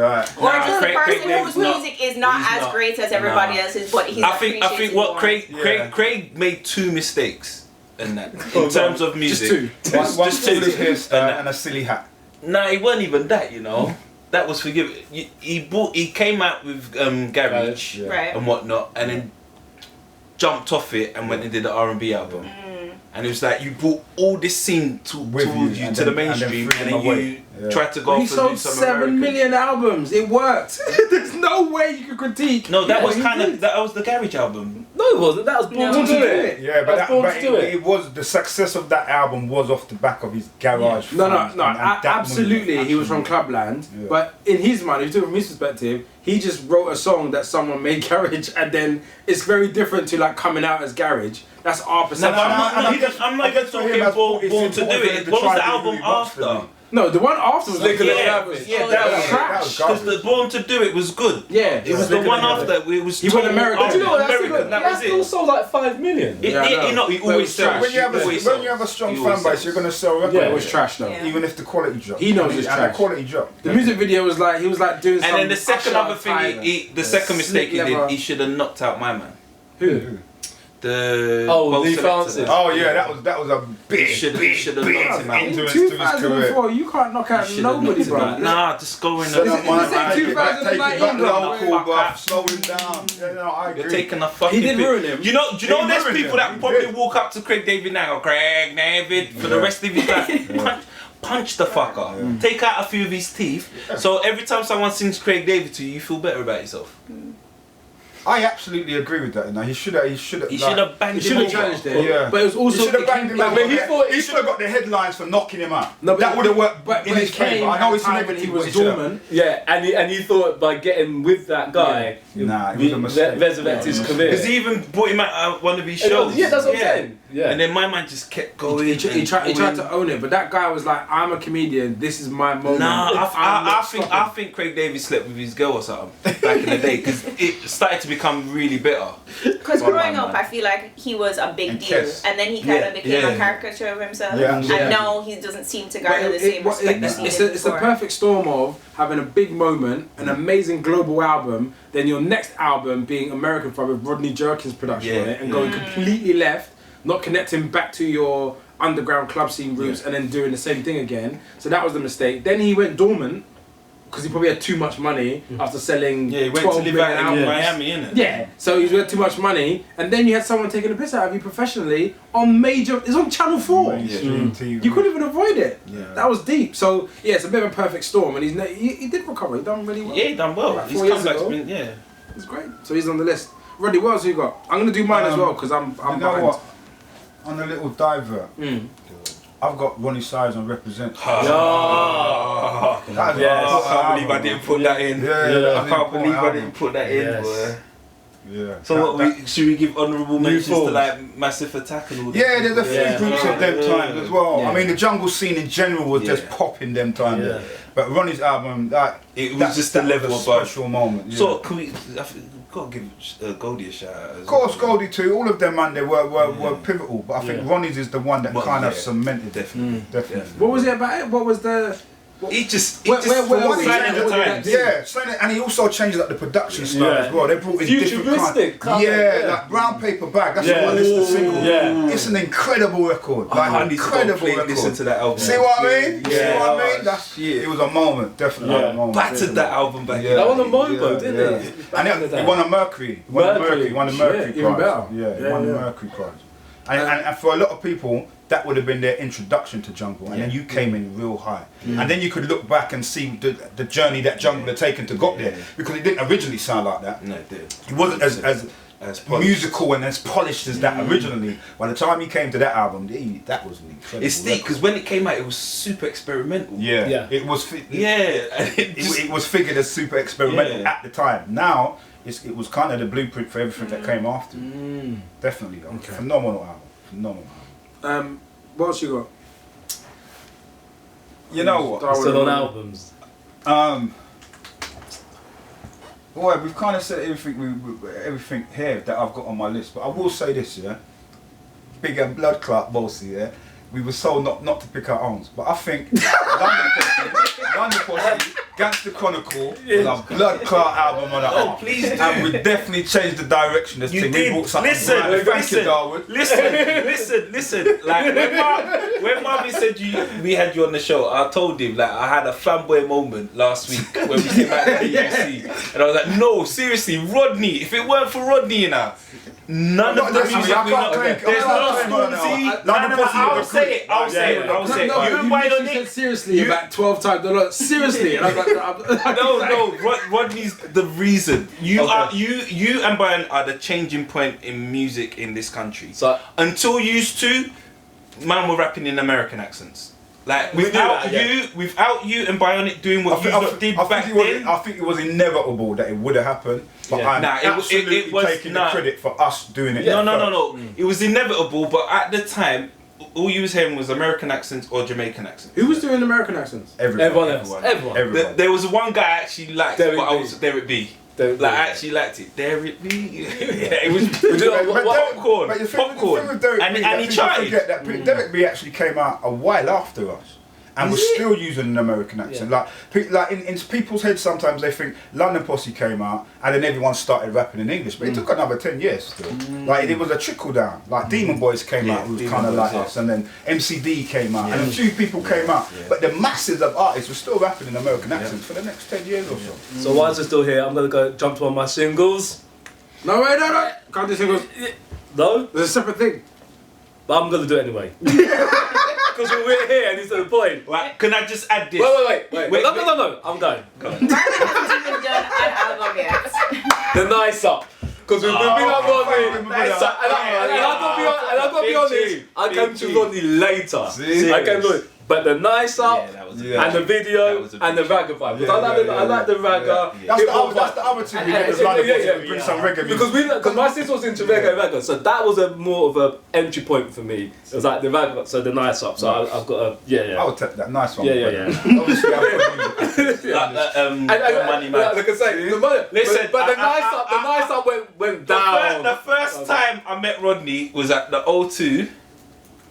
Right. Or Nah, just the Craig person David's whose not- music is not he's as not. great as everybody Nah. else's, but he's I think appreciated what more. Yeah. Craig made 2 mistakes in that in terms of music. Just 2. One Just foolish two. hairstyle and a silly hat. Nah, it wasn't even that, you know. That was forgiven. He came out with Garage Yeah. Right. and whatnot, and then jumped off it and went and did the R&B album. And it was like you brought all this scene With towards you, you and to the then- and then mainstream, threw and them then you away. Yeah. tried to go He for sold some 7 American. million albums. It worked. There's no way you could critique. No, that what was he kind did. of that was the Garage album. No, it wasn't. That was Born No. to Do It. Yeah, but, That's Born but to Do it was the success of that album was off the back of his garage. No, fans and that absolutely. movement, He was from absolutely. Clubland, Yeah. but in his mind, if you do it from his perspective, he just wrote a song that someone made Garage, and then it's very different to like coming out as Garage. That's our No, perception. but I'm and I not guess- even I guess for him talking as Born it's to Do important for him It. to What try was the to do album what he wants to after? do. No, the one after was Slicker like, than Yeah, Rabbit. yeah, Oh, that yeah, was yeah, trash. that was Because garbage. the Born to Do It was good. yeah, It was the Slicker one Than Rabbit. after. It was He went total American. Do you know what? That's American. good. That was still it. sold like 5 million. Yeah, I know. He But it always was sells. trash. When you have a, He always when you sells. have a strong He fan always base, sells. you're gonna sell records. Yeah, it was trash though. Yeah. Even if the quality drops. He knows it's and trash. the quality dropped. The music video was like he was like doing. And some then the second Usher other thing, type- the second mistake he leather. did, he should have knocked out my man. Who? The Oh, Bo Lee Selector Francis. there. Oh yeah, that was a big, Should've- big, should've big knocked him out. In influence to his career. 2004, you can't knock out He should have nobody, knocked him bro. out. Nah, just go in So the. that one, He said take it back, take it back 2019, bro. local, Fuck bro. that. Slow him down. Yeah, no, I agree. You're taking a fucking. He did piss. ruin him. You know, He there's ruined people him. that He probably did. walk up to Craig David now, Craig David, for the Yeah. rest of his life. Punch the fucker. Take out a few of his teeth. So every time someone sings Craig David to you, you feel better about yourself. I absolutely agree with that. You know, he should have. He should have banged He him should have over. challenged it. Yeah. But it was He also. should have it banged came- him. but he thought- He should have got the headlines for knocking him out. No, but that would have worked But in it his favour. came I know at a it's time when negative. he but was it should have. dormant. Yeah, and he thought by getting with that guy, Nah, it was a mistake. resurrected his career. Because he even brought him at one of his And shows. yeah, that's what I'm saying. Yeah. And then my man just kept going. He tried to own it, but that guy was like, "I'm a comedian. This is my moment." Nah, I'm I not think stopping." Craig David slept with his girl or something back in the day because it started to become really bitter. Because Well, growing man, up, man. I feel like he was a big And deal, Kes. and then he kind Yeah, of became yeah. a caricature of himself, Yeah, and yeah. now he doesn't seem to But garner the same respect that he it's did it's the before. perfect storm of having a big moment, an amazing global album, then your next album being American Fire with Rodney Jerkins' production Yeah, on it, and yeah. going completely left, not connecting back to your underground club scene roots, and then doing the same thing again. So that was the mistake. Then he went dormant because he probably had too much money after selling. Yeah, he went 12 to live million out in albums. Miami, innit? Yeah, so he's had too much money, and then you had someone taking the piss out of you professionally on major. It's on Channel 4. Mainstream TV. You couldn't even avoid it. Yeah. That was deep. So yeah, it's a bit of a perfect storm, and he did recover. He done really well. Yeah, he done well. Like His 4 years comeback's ago. been, yeah. It's great. So he's on the list. Roddy, what else you got? I'm gonna do mine as well because I'm You know behind. what? On a little diver, Mm. I've got Ronnie Size on Represent. Oh, That's Yes. what I can't believe I didn't put that in. Yeah, Yeah. that's I an can't believe I important didn't put that in, Yes. boy. Yeah. So what, should we give honourable mentions to forms. like Massive Attack and all that? Yeah, there's a few Yeah. groups of them times as well. Yeah. I mean, the jungle scene in general was just Yeah. popping them times. Yeah. But Ronnie's album, It was that- just a that level was above. special moment. Yeah. So can we? I think we've got to give Goldie a shout out. Of course, Goldie too. All of them, man, they were pivotal. But I think Yeah. Ronnie's is the one that Well, kind of yeah. cemented it. Definitely. Definitely. What was it about it? What was the? It just, Where what we he at? changed What the did times. that do? Yeah, so and he also changed like the production style Yeah. as well. They brought in different Futuristic kind. colour, Yeah, yeah. like Brown Paper Bag. That's Yeah. what I listened to single. Yeah. It's an incredible record. Like I an need to go incredible play, record. listen to that album. See what I mean? Yeah. See what I mean? That's Shit. it was a moment, definitely Yeah. a moment. Battered that album back. Yeah. in. That won a Mobo, didn't yeah. it? And it won a Mercury. Won a Mercury. Won a Shit, Mercury even prize. better. Yeah, Yeah, won yeah. a Mercury prize. And for a lot of people, that would have been their introduction to jungle, and then you came in real high, and then you could look back and see the journey that jungle had taken to got there, because it didn't originally sound like that. No, it did. It wasn't as As polished. musical and as polished as that originally. By the time he came to that album, that was an incredible. It's deep because when it came out, it was super experimental. Yeah. It was. It was figured as super experimental at the time. Now it was kind of the blueprint for everything that came after. Definitely, though. Okay. Phenomenal album. Phenomenal album. What else you got? You know what? Still on albums. Boy, we've kind of said everything here that I've got on my list, but I will say this, yeah. Big blood clot bossy, yeah. We were told not to pick our arms, but I think London Posse, Gangster Chronicle was a blood clot album on the arm. Please do. And we definitely changed the direction. This You thing. did. We brought something Listen, brand new. Thank you, Darwood. listen. Like when Marvin said we had you on the show, I told him like I had a fanboy moment last week when we came out of the UFC, and I was like, no, seriously, Rodney. If it weren't for Rodney, none of the music we know. There's no Stormzy. I'll say it. You and Bionic. Seriously, about 12 times. No, seriously. And I was like, No, Rodney's the reason. You and Bionic are the changing point in music in this country. So until used to, man, we're rapping in American accents. Like without you and Bionic doing what you did back then. I think it was inevitable that it would have happened, but I'm absolutely it was taking the credit for us doing it. No. It was inevitable, but at the time, all you was hearing was American accents or Jamaican accents. who was doing American accents? everyone. There was one guy I actually liked, Derek but B. I was Derek B. Derek B. Like I actually liked it. Derek B. It was Popcorn. popcorn. And he tried. Derek B actually came out a while after us. And was still using an American accent. Like in people's heads, sometimes they think London Posse came out and then everyone started rapping in English. But it took another 10 years still. Like it was a trickle down. Like Demon Boys came out, who was kind of like us, and then MCD came out, and a few people came out. But the masses of artists were still rapping in American accents for the next 10 years or so. So whilst we're still here, I'm gonna go jump to one of my singles. No. Can't do singles. No, There's a separate thing. but I'm gonna do it anyway. Because we're here and it's to the point. Like, can I just add this? Wait. No. I'm going. Marvin hasn't even done an album yet. The Nice Up. Because we've been on Rodney. And I gotta be honest, I came to Rodney later. See? I came to But the Nice Up and the video that was a and the ragga vibe. Because I like the ragga. That's the other two we did as London Posse. Bring some reggae music. Because my sister was into reggae, so that was a more of a entry point for me. It was like the ragga, so the Nice Up. So I've got a I would take that. Nice one. Yeah. Obviously, I've got Money Man. Like I say, the money. Listen, but the Nice Up went down. The first time I met Rodney was at the O2.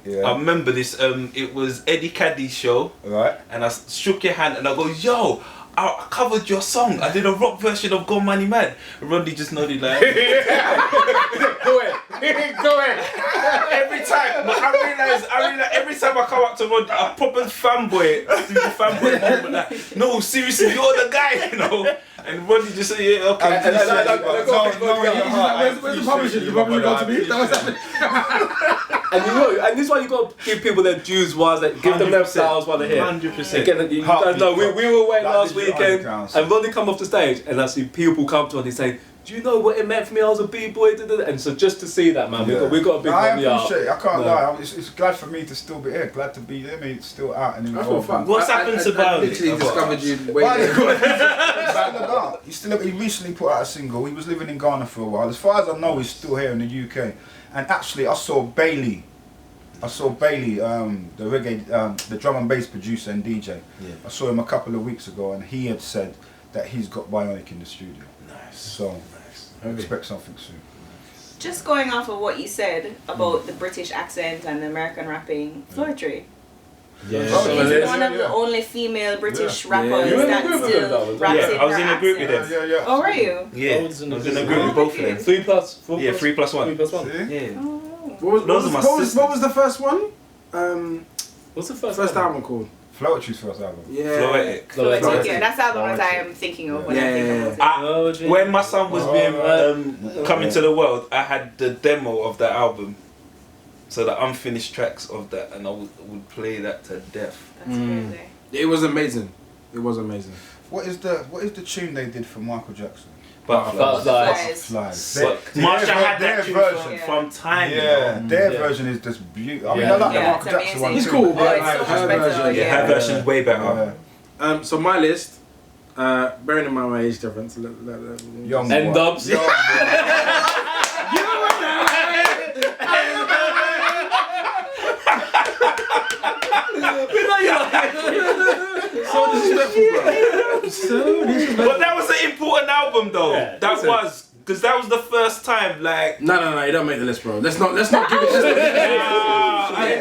I remember this. It was Eddie Caddy's show, Right. and I shook your hand and I go, "Yo, I covered your song. I did a rock version of Go Money Mad." And Rodney just nodded like, Go ahead. every time. But I realize every time I come up to Rodney, a proper fanboy, do the fanboy moment. Like, no, seriously, you're the guy, you know. And Rodney just said, "Yeah, okay." Where's the publisher? The publisher got to me? That was happening. And and this is why you got to give people their dues while they give them their flowers while they're here. 100%. Again, you guys know we were away last weekend, underground. and Rodney come off the stage, and I see people come to us and say, "Do you know what it meant for me? I was a b-boy." And so just to see that, man, we got a big I Rodney up. appreciate it. I can't lie. It's glad for me to still be here. Glad to be there. It's still out and I feel involved. fun. What's happened to I Bionic? literally discovered you way Why later. he recently put out a single. He was living in Ghana for a while. As far as I know, he's still here in the UK. And actually, I saw Bailey, the reggae, the drum and bass producer and DJ. I saw him a couple of weeks ago, and he had said that he's got Bionic in the studio. Nice. So I expect something soon. Just going off of what you said about the British accent and the American rapping, Floetry. Yeah. Oh, She's yeah. one of the only female British rappers You were in a that group with them, still though, raps yeah, in I was her in a group accent. with them. Yeah. Oh, were you? Yeah, I was in a group with both of them. 3 plus 4 Yeah, 3 plus 1. 3 plus 1. See? Yeah. Oh. What was the first one? What's the first Album called? Floetry's first album. Floetic. Floetic, yeah, that's the album that I am thinking of when I think of music. When my son was being coming to the world, I had the demo of that album, so the unfinished tracks of that, and I would play that to death. That's crazy. It was amazing. It was amazing. What is the tune they did for Michael Jackson? Butterflies. Flies. Marsha had their that tune version. from time. Yeah, their Yeah. version is just beautiful. I mean, Yeah. I like the Yeah, Michael it's Jackson one amazing. It's too. cool, Oh, but it's so her much better. version, Yeah, her version's way better. Yeah. So my list, bearing in mind my age difference, Young And boy. dubs. Young boy. so disrespectful, bro. So disrespectful. But that was an important album though. Yeah, that listen. was because that was the first time like. No, you don't make the list, bro. Let's not give it.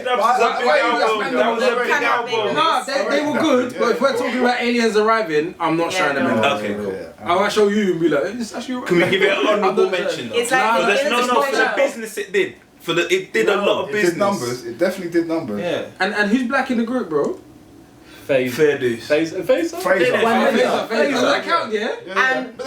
That was a big Why you album. just That was a big Cannot make the album. Nah, they were good, but if we're talking about aliens arriving, I'm not Yeah, showing them. no. in. Okay, cool. I might show you and be like, it's actually. Can we give it an honourable I'm not mention though? It's like Nah, the that's- Guinness no, for the Book. business it did. It did a lot of It business. did numbers. It definitely did numbers. Yeah. And who's black in the group, bro? Fair dues. Fraser. Fraser. Does that count, yeah? And No.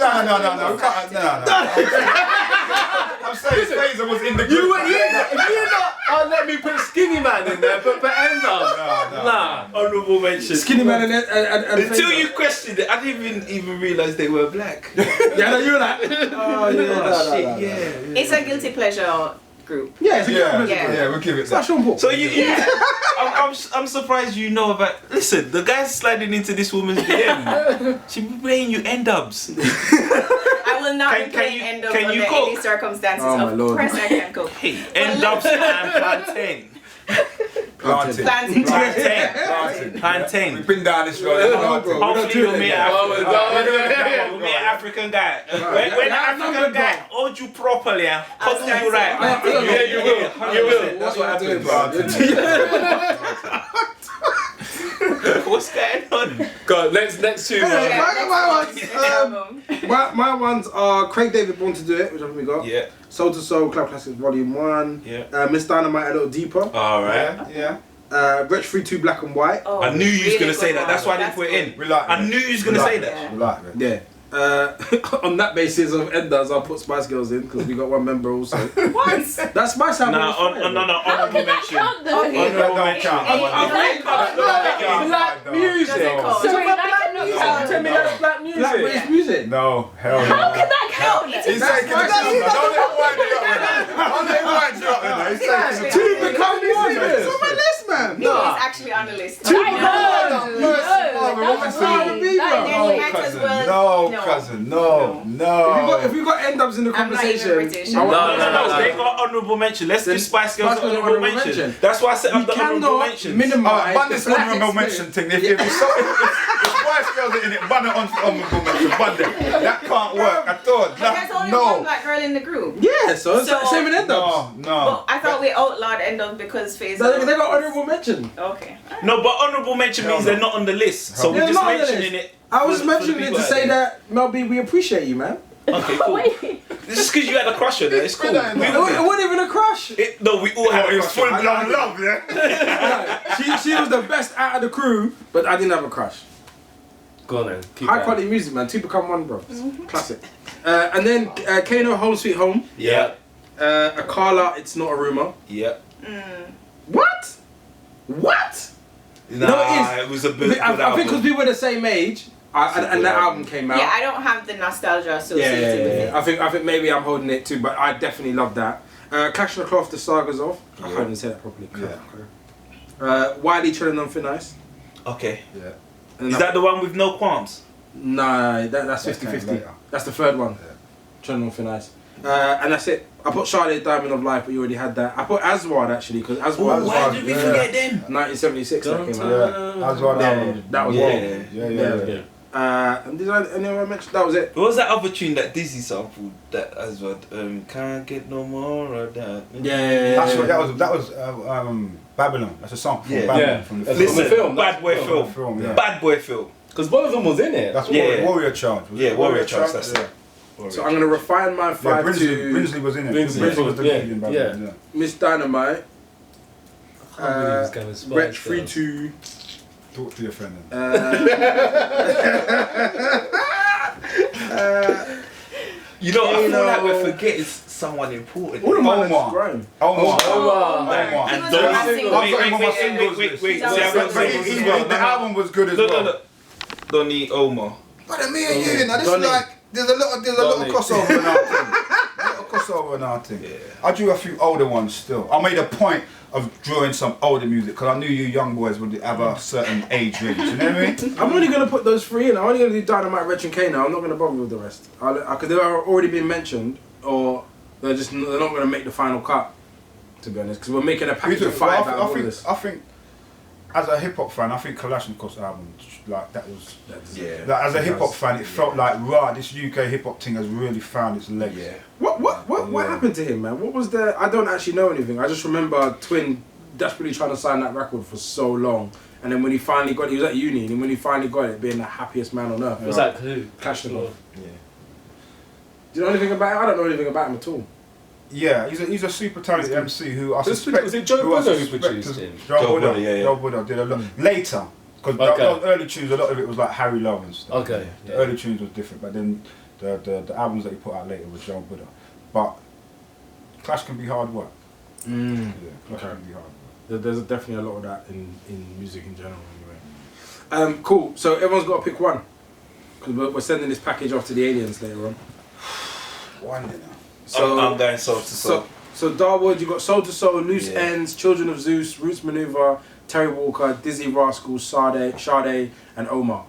I'm saying Fraser was in the group. If you're not, let me put Skinny Man in there, but end up. Nah. Honourable mention. Skinny Man and Until Fraser. you questioned it, I didn't even realise they were black. Yeah, no, you were like, oh yeah, Shit, yeah. it's a guilty pleasure group. Yeah, it's a Yeah, good Yeah. we'll give it It's like that. Sean Paul. So I'm surprised you know about. Listen, the guy's sliding into this woman's DM. She be playing you end-ups. I will not Can- be can playing you- end up can under you cook? any circumstances. Oh, my Of Lord. course I can cook. Hey, end-ups and plantain. Planting. Planting. Plantain. We've been down this road. Oh, bro. Hopefully you'll meet Oh, You'll meet an African guy. When an African guy hold you properly and cuddle you right. Yeah, you will. You will. That's what happens. What's going on? Go, next two. My ones are Craig David Born to Do It, which I think we got. Yeah. Soul to Soul Club Classics Volume 1. Yeah. Miss Dynamite A Little Deeper. Alright. Yeah. Wretch 3-2 Black and White. Oh, I knew you was really gonna say good that. That's why I one. didn't put it in. We like I it. knew you was gonna say that. We like it. Yeah. On that basis of Enders, I'll put Spice Girls in because we got one member also. What? That's my sound. No, honourable mention. Okay. That don't count. Black music. Does it Sorry, count? black music. Tell me that's black music. Black based music. No, hell no. How can that count? No, it He's is. saying, don't let him wind you up with that. Don't let him wind you up with that. He's saying, Two become one. It's on my list, man. No, it's actually on the list. I heard. No, That's R&B, bro. Then you might as well. No, cousin, no. If we got end ups in the I'm not even conversation, British. I want- No. They got honourable mention. Let's do Spice Girls Spice Girls honourable honourable mention. mention. That's why I set we up the honourable cannot mentions. minimize Ban this the black honourable mention thing. If Spice Girls are in it, ban it on honourable mention. Ban them. That can't work at all. But there's only one black girl in the group. Yeah, so it's So- same with end ups. No. But I thought we outlawed end up because phase. They got honourable mention. Okay. No, but honourable mention means they're not on the list. So They're we're just not on the mentioning list. it. I was for the mentioning it people to out say there. that Mel B, we appreciate you, man. Okay, cool. Wait. Just because you had a crush on her, it's cool. No, It wasn't even a crush. No, we all had It a was crush full on her. blown love, yeah? She was the best out of the crew, but I didn't have a crush. Go on then. Keep High that. quality music, man. Two become one, bro. Classic. And then Kano, Home Sweet Home. Yeah. Akala, It's Not a Rumor. Yeah. What? What? Nah, it is. it was a good I think because album. we were the same age, and that album came out. Yeah, I don't have the nostalgia associated with it. I think maybe I'm holding it too, but I definitely love that. Clash of the Cloth, The Sagas Off. I can't even say that properly. Wiley Chilling on Thin Ice. Okay. Yeah. And Is that the one with no qualms? No, that's That came 50-50. later. That's the third one. Yeah. Chilling on Thin Ice. And that's it. I put Charlotte Diamond of Life, but you already had that. I put Aswad actually, because Aswad was Why did we forget them? 1976 that came out. Yeah. That was one album. That was Yeah. one. Yeah. And did anyone mention that was it? What was that other tune that Dizzy sampled that as well? Can't get no more of that. That's what that was Babylon. That's a song from Yeah. Babylon Yeah. from the That's film. from the film. Bad Boy Film. Film, yeah. Bad Boy Film. Because one of them was in it. That's Yeah. Warrior Charge. Was Yeah, it Warrior Charge, that's yeah. it. So I'm gonna refine my Yeah, 5 to Brinsley was in it. Brinsley was the yeah, lead in Babylon. Yeah. Miss Dynamite. I can't believe he's going with Spice Wretch Girls. 3-2. Talk to your friend. You know, I feel Kano. like we're forgetting someone important. All of mine Omar. is grown. Omar. He And was don't on single. I've got him on my singles wait. list. See, He's I've got on But singles as well. the album was good as well. Look. Donny Omar. But me and you, now this Donny. is like There's a lot of crossover in our thing. A lot of crossover in our thing. Yeah. I drew a few older ones still. I made a point of drawing some older music because I knew you young boys would have a certain age range. You know what I mean? I'm only gonna put those three in. I'm only gonna do Dynamite, Retro and K now. I'm not gonna bother with the rest. Because they've already been mentioned, or they're not gonna make the final cut. To be honest, because we're making a package of 5 out of all this. I think, as a hip hop fan, I think Kalashnikov's album, like that was. Yeah. Like, as a hip hop fan, it felt like this UK hip hop thing has really found its legs. Yeah. What happened to him, man? What was the? I don't actually know anything. I just remember Twin desperately trying to sign that record for so long, and then when he finally got it, he was at uni, and when he finally got it, being the happiest man on earth. Was that who? Kalashnikov. Yeah. Do you know anything about him? I don't know anything about him at all. Yeah, he's a super talented MC who I Was suspect. it Joe who I Budden who suspect produced is- him? Joe Budden, Budden, yeah. Joe Budden did a lot later because Okay. those early tunes, a lot of it was like Harry Love and stuff. Okay. The early tunes was different, but then the albums that he put out later was Joe Budden. But Clash can be hard work. Yeah, Clash Okay. can be hard work. There's definitely a lot of that in music in general, anyway. Cool. So everyone's got to pick one, because we're sending this package off to the aliens later on. One dinner. So I'm going soul to soul. So Darwood, you got Soul to Soul, Loose Yeah. Ends, Children of Zeus, Roots Maneuver, Terry Walker, Dizzy Rascals, Sade, and Omar.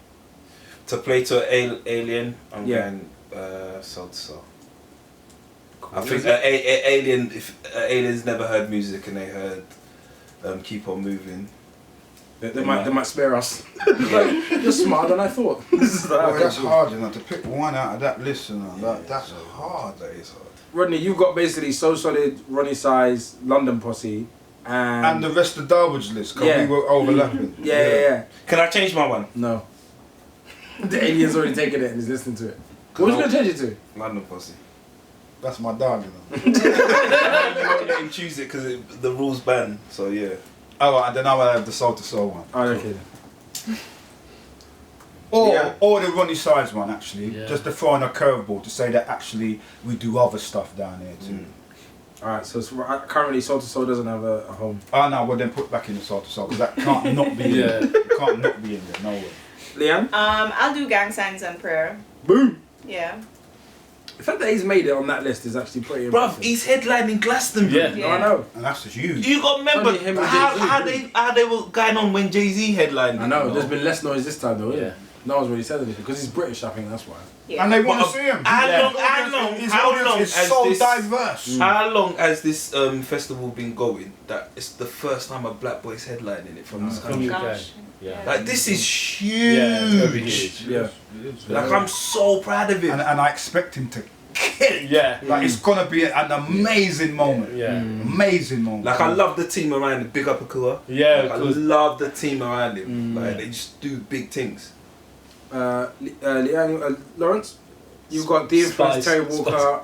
To play to Alien, I'm Yeah. going soul to soul. Cool. I think Alien. If aliens never heard music and they heard Keep On Moving, they might spare us. Like, you're smarter than I thought. This is Boy, that's crazy. hard, you know, to pick one out of that list, you know, that's hard. that is hard. Rodney, you've got basically So Solid, Ronnie Size, London Posse, And the rest of Darwood's list, because Yeah. we were overlapping. yeah. Can I change my one? No. The alien's already taken it and he's listening to it. What was you gonna change it to? London Posse. That's my dog, you know. You won't let him choose it because the rules ban. So yeah. Alright, and then I will have the Soul to Soul one. Oh, okay. Or the Ronnie Size one, actually. Yeah. Just to throw in a curveball to say that actually we do other stuff down here too. Alright, so currently Soul to Soul doesn't have a home. Oh no, well then put back in the Soul to Soul because that can't not be Yeah. in there. Can't not be in there, no way. Leanne? I'll do Gang Signs and Prayer. Boom! Yeah. The fact that he's made it on that list is actually pretty Bruv, impressive. he's headlining Glastonbury. Yeah. No, I know. And that's just huge. You got to remember Only him and how Jay-Z. they were going on when Jay-Z headlined. I know, there's been less noise this time though, isn't Yeah. it? No one's really said anything, because he's British, I think that's why. Yeah. And they want to But, see him. how Yeah. long His how audience long is has so this diverse. How long has this festival been going? That it's the first time a black boy's headlining it from this From country. UK. Gosh. Yeah. Like this is huge. Yeah, it's gonna be huge. Yeah. Like I'm so proud of him. And I expect him to kill it. Yeah. Like it's gonna be an amazing moment. Yeah. Amazing moment. Like I love the team around him. Big up Akua. Yeah, Like, I because love the team around him. Like they just do big things. Leanne, Lawrence, you've got The Influence, Spice. Terry Walker.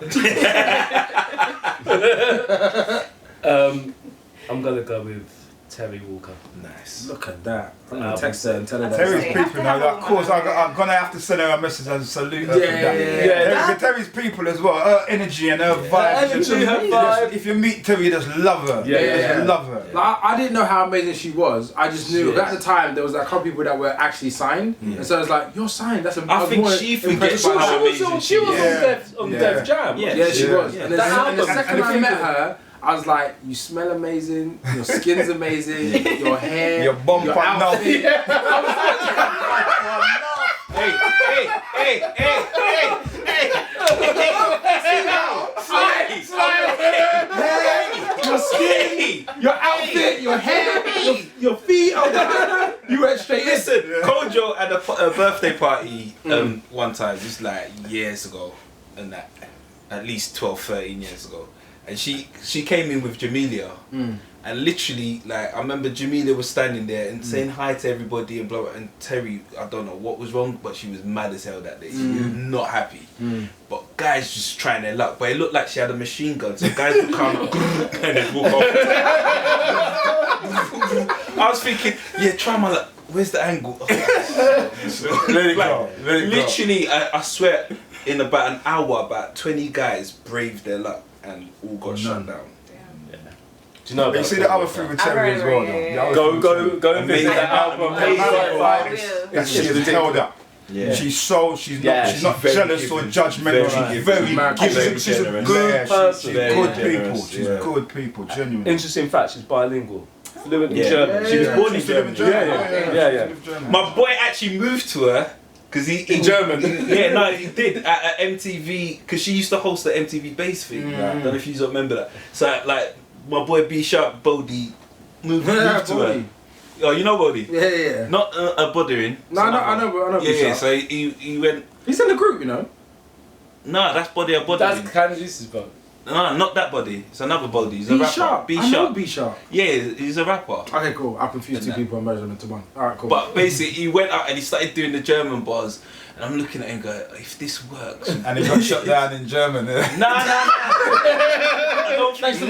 I'm gonna go with Terry Walker. Nice. Look at that. I'm gonna Album. text her and tell her that. Terry's Have to people have now, a of course, woman. I'm gonna have to send her a message and salute her. Yeah, for that. yeah. Terry's people as well, her energy and her vibe. energy, Just- her vibe. If you meet Terry, you just love her. Yeah, You yeah, just yeah. love her. Like, I didn't know how amazing she was. I just knew Yes. at the time there was like a couple people that were actually signed, and so I was like, "You're signed." That's a. I was think more she impressed forgets by how that. amazing She was Yeah. on Yeah. Def Jam. Yeah. Yeah, she Yeah. was. Yeah. And, then, That and the album- second and I the met thing- her, I was like, "You smell amazing. Your skin's amazing. Your hair, Your bum your part now. outfit." Your skin, your outfit, your hair, your feet. You went straight in. Listen, Kojo at a birthday party one time, just like years ago, and that at least 12, 13 years ago, and she came in with Jamelia, and literally like I remember Jamelia was standing there and saying hi to everybody and blah blah, and Terry, I don't know what was wrong, but she was mad as hell that day. She was not happy, but guys just trying their luck, but it looked like she had a machine gun, so guys would come and then walk off. I was thinking, yeah, try my luck. Where's the angle? Let it go. Let it go. Literally, I swear, in about an hour, about 20 guys braved their luck and all got shut down. Do you know But you about see the other thing with Terry as well, though. The other thing with Terry. Go and visit Amazing that album. album. Amazing Amazing vibes. vibes. That shit is held up. Yeah. She's Yeah, she's not very jealous giving. or judgmental. Very She's very giving. giving. She's a Very good generous. person. Very Good people. generous, She's yeah. good people. Genuinely. Interesting fact, she's bilingual. Fluent in Yeah. German. She was born in She used to live in Germany. Germany. Yeah. She lived in Germany. My boy actually moved to her because he In German. Yeah, no, he did at MTV because she used to host the MTV Base thing. I don't know if you remember that. So like my boy B Sharp Bodie moved to her. Oh, you know Bodie? Yeah. Not a bothering. No, I know. Yeah. So he went. He's in the group, you know. No, that's Body a bothering. That's Candice's bro. No, not that Body. It's another Body. He's a B rapper. Sharp. B I know Sharp. B Sharp. Yeah, he's a rapper. Okay, cool. I confused two And people and merged them into one. All right, cool. But basically, he went out and he started doing the German bars, and I'm looking at him going, if this works. And he got shut down in German. No. I don't think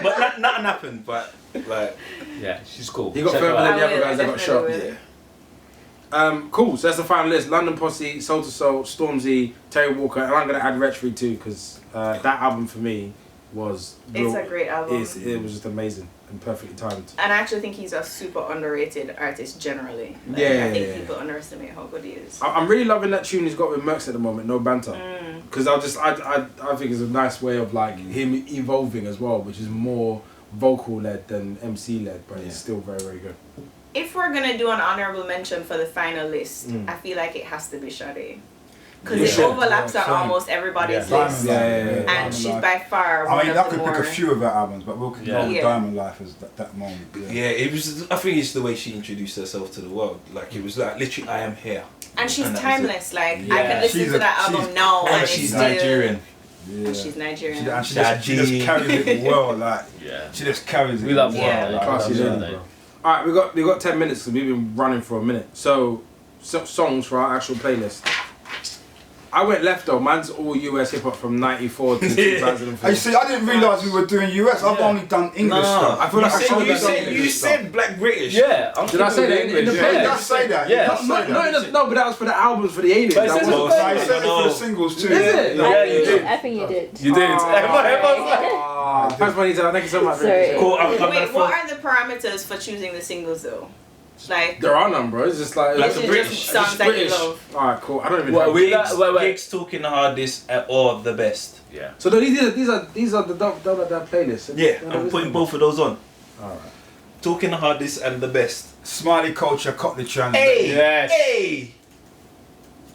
But nothing happened. But like, Yeah, she's cool. he got Check further her than out. the other I will, guys that got shot. definitely will. Cool. So that's the final list: London Posse, Soul to Soul, Stormzy, Terry Walker, and I'm gonna add Retry too because that album for me was. It's a great album. It was just amazing and perfectly timed. And I actually think he's a super underrated artist generally. Like, Yeah, I think yeah. people underestimate how good he is. I'm really loving that tune he's got with Mercs at the moment, No Banter, Mm. because I think it's a nice way of like him evolving as well, which is more vocal led than MC led, but it's still very, very good. If we're gonna do an honorable mention for the final list, I feel like it has to be Sade. Because it Yeah. overlaps on Same. almost everybody's Yeah. list. Yeah. And she's by far I one mean, of I the could more... pick a few of her albums, but we'll go Yeah. with Yeah. Diamond Life as that moment. yeah, it was. I think it's the way she introduced herself to the world. Like it was like literally, I am here. And she's And that was timeless. Like, I Yeah. can listen She's to that album she's- now and And it's she's still... Nigerian. Yeah. And she's Nigerian. And she just Daddy. carries it well, like Yeah. she just carries it. We love Yeah. her. Like, Classy we love lady, her. bro. All right, we got 10 minutes because we've been running for a minute. So songs for our actual playlist. I went left though. Mine's all US hip hop from '94 to 2004. You see, I didn't realise we were doing US. I've only done English stuff. I feel like I told you you said English said Black British. Yeah. I'm Did I say that in the English. Yeah, he playlist? does say that. Yeah. He does say that. No, but that was for the albums for the aliens. But it That says wasn't- it's No, he said it for the singles too. Is it? Yeah, you did. I think you did. You did. Thanks, Juanita. Thank you so much. Sorry. Cool. I'm gonna Wait, throw- what are the parameters for choosing the singles though? Like, There are none, bro. It's just like Like is the it British. just songs that you love? Alright, cool. I don't even Well, know. we- Gigs, wait. Gigs talking the hardest or the best. Yeah. So these are the double playlists. Yeah, I'm putting both of those on. Alright. Talking the hardest and the best. Smiley Culture, Cockney Trans. Hey, Yes. hey.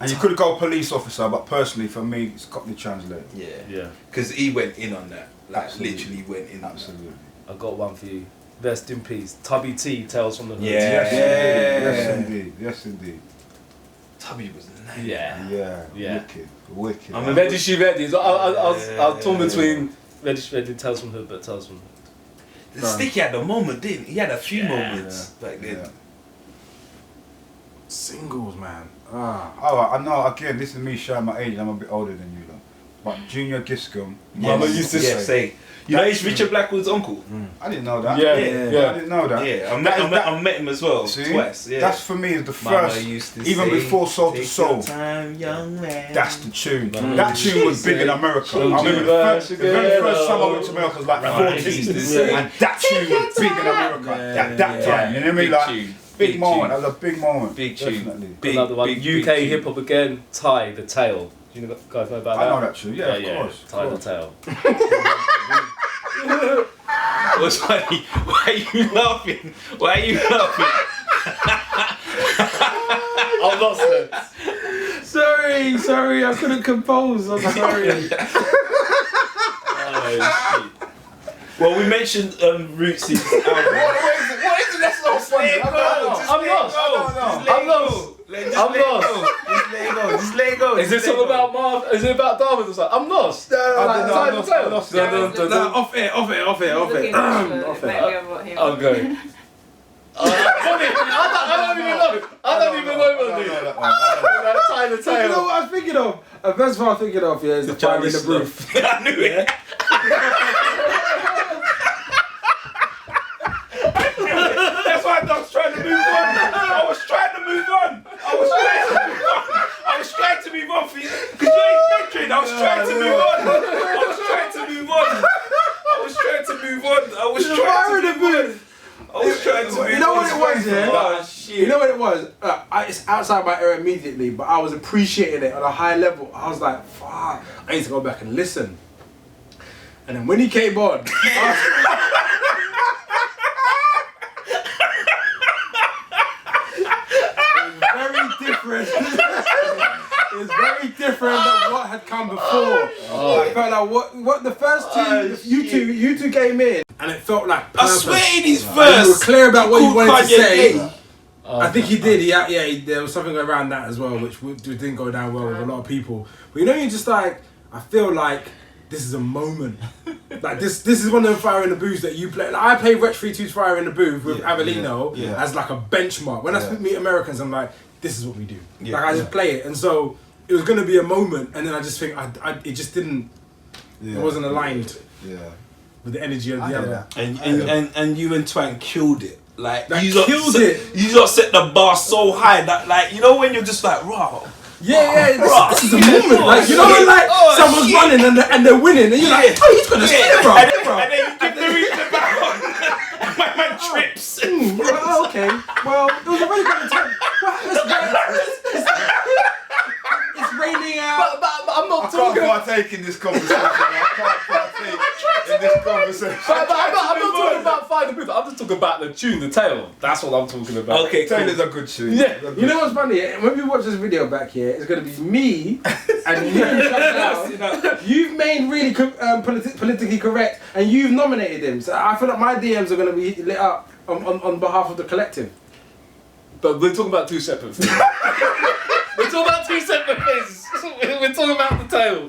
And you could go police officer, but personally for me, it's Cockney Translate. Yeah, Yeah. because he went in on that. Like Absolutely. literally went in. Absolutely. I got one for you. Rest in peace. Tubby T, Tales from the Hood. Yeah. Yes, Yeah. indeed. Yes, indeed. Tubby was nice. Yeah. Yeah. Yeah. Wicked. I mean, Ready She Ready. So I was torn between Ready She Ready, Tales from the Hood, but Tales from the Hood. The Sticky had a moment, didn't he? He had a few Yeah. moments back then. Yeah. Singles, man. Ah. Oh, I know. Again, this is me showing my age. I'm a bit older than you, lot. But Junior Giscombe. Mama used to Yeah, say. You know, he's Richard Blackwood's uncle. I didn't know that. Yeah, I yeah. didn't know that. Yeah, I That is- met him as well See? twice. Yeah. That's for me is the Mama first. used to Even say, before Soul to "Take Soul. your time, young man." That's the tune. Mm. That tune was big in America. I remember the very first time I went to America was like Right. 14. And that tune was big in America at that time. You know what I mean? Big Like, tune. big moment. tune. That was a big moment. Big tune. Definitely. Big, Another one. big, UK big hip hop again. Ty the Tail. Do you guys know about that? I know that tune. Yeah, of course. Ty the Tail. What's funny? Why are you laughing? Why are you laughing? I'm not sense. Sorry, I couldn't compose. I'm sorry. Oh, shit. Well, we mentioned Roots' album. What is it? That's so funny. I'm lost. I'm lost. I'm lost. Just let it go. Is this all about Marv? Is it about Darwin or something? I'm lost. I'm Ty the lost. Tail. I'm lost. Dun, dun, dun, No, dun. off it. Looking Off for- it. might be about him. Okay. I don't even know. I don't even know what it is. Ty the You know Tail. what I was thinking of? The best one I'm thinking of is the fire in the roof. I knew it. That's why I was trying to move on. I was trying to move on for you. Because you ain't mentoring. I was trying to move on. You know what it was, yeah? Oh, shit. You know what it was? outside my era immediately, but I was appreciating it on a high level. I was like, fuck, I need to go back and listen. And then when he came on, very different. It's very different than what had come before. I felt like what the first two, you two came in, and it felt like I purpose. swear in his And verse. you were clear about what you called wanted to Kanye say. gay. I think he did. There was something around that as well, which didn't go down well with a lot of people. But you know, you're just like, I feel like this is a moment. Like this is one of the Fire in the Booths that you play. Like, I play Wretch 32's Fire in the Booth with Avellino as like a benchmark. When I meet Americans, I'm like, this is what we do. Like I just play it, and so it was gonna be a moment, and then I just think it just didn't. It wasn't aligned. With the energy of the other. And you and Twang killed it. Like That you killed it. You just set the bar so high that, like, you know when you're just like, raw. This is a moment. Like, you know when like someone's running and they're winning, and you're like, oh, he's gonna spin it, bro. And then you give the reach the back on. My man trips. Well, okay. Well, it was a really good attempt. It's raining out. But I'm not I can't talking. partake in this conversation. I can't partake in this conversation. But I'm not talking about Fire in the Booth. I'm just talking about the tune, the tail. That's what I'm talking about. Okay, cool. Taylor's a good tune. Yeah. You know what's funny? When we watch this video back here, it's gonna be me and you. You've made really politically correct, and you've nominated him. So I feel like my DMs are gonna be lit up on behalf of the collective. But we're talking about two separate things. We're talking about two separate things. We're talking about the tail.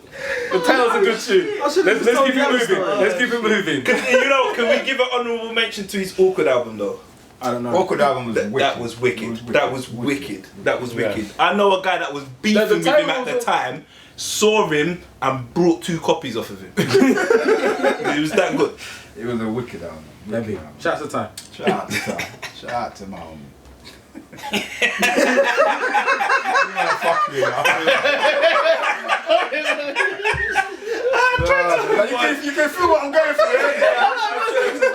The tail's a good tune. Let's keep it moving. Let's keep it moving. Can we give an honourable mention to his Awkward album though? I don't know. Awkward album was wicked. That was wicked. That was wicked. That was wicked. I know a guy that was beefing The with him title at the was- time, saw him and brought 2 copies off of him. It was that good. It was a wicked album. Maybe. Wicked album. Shout out to Ty. Shout out to Ty. Shout out to my homie. You wanna fuck me now? You can feel what I'm going through.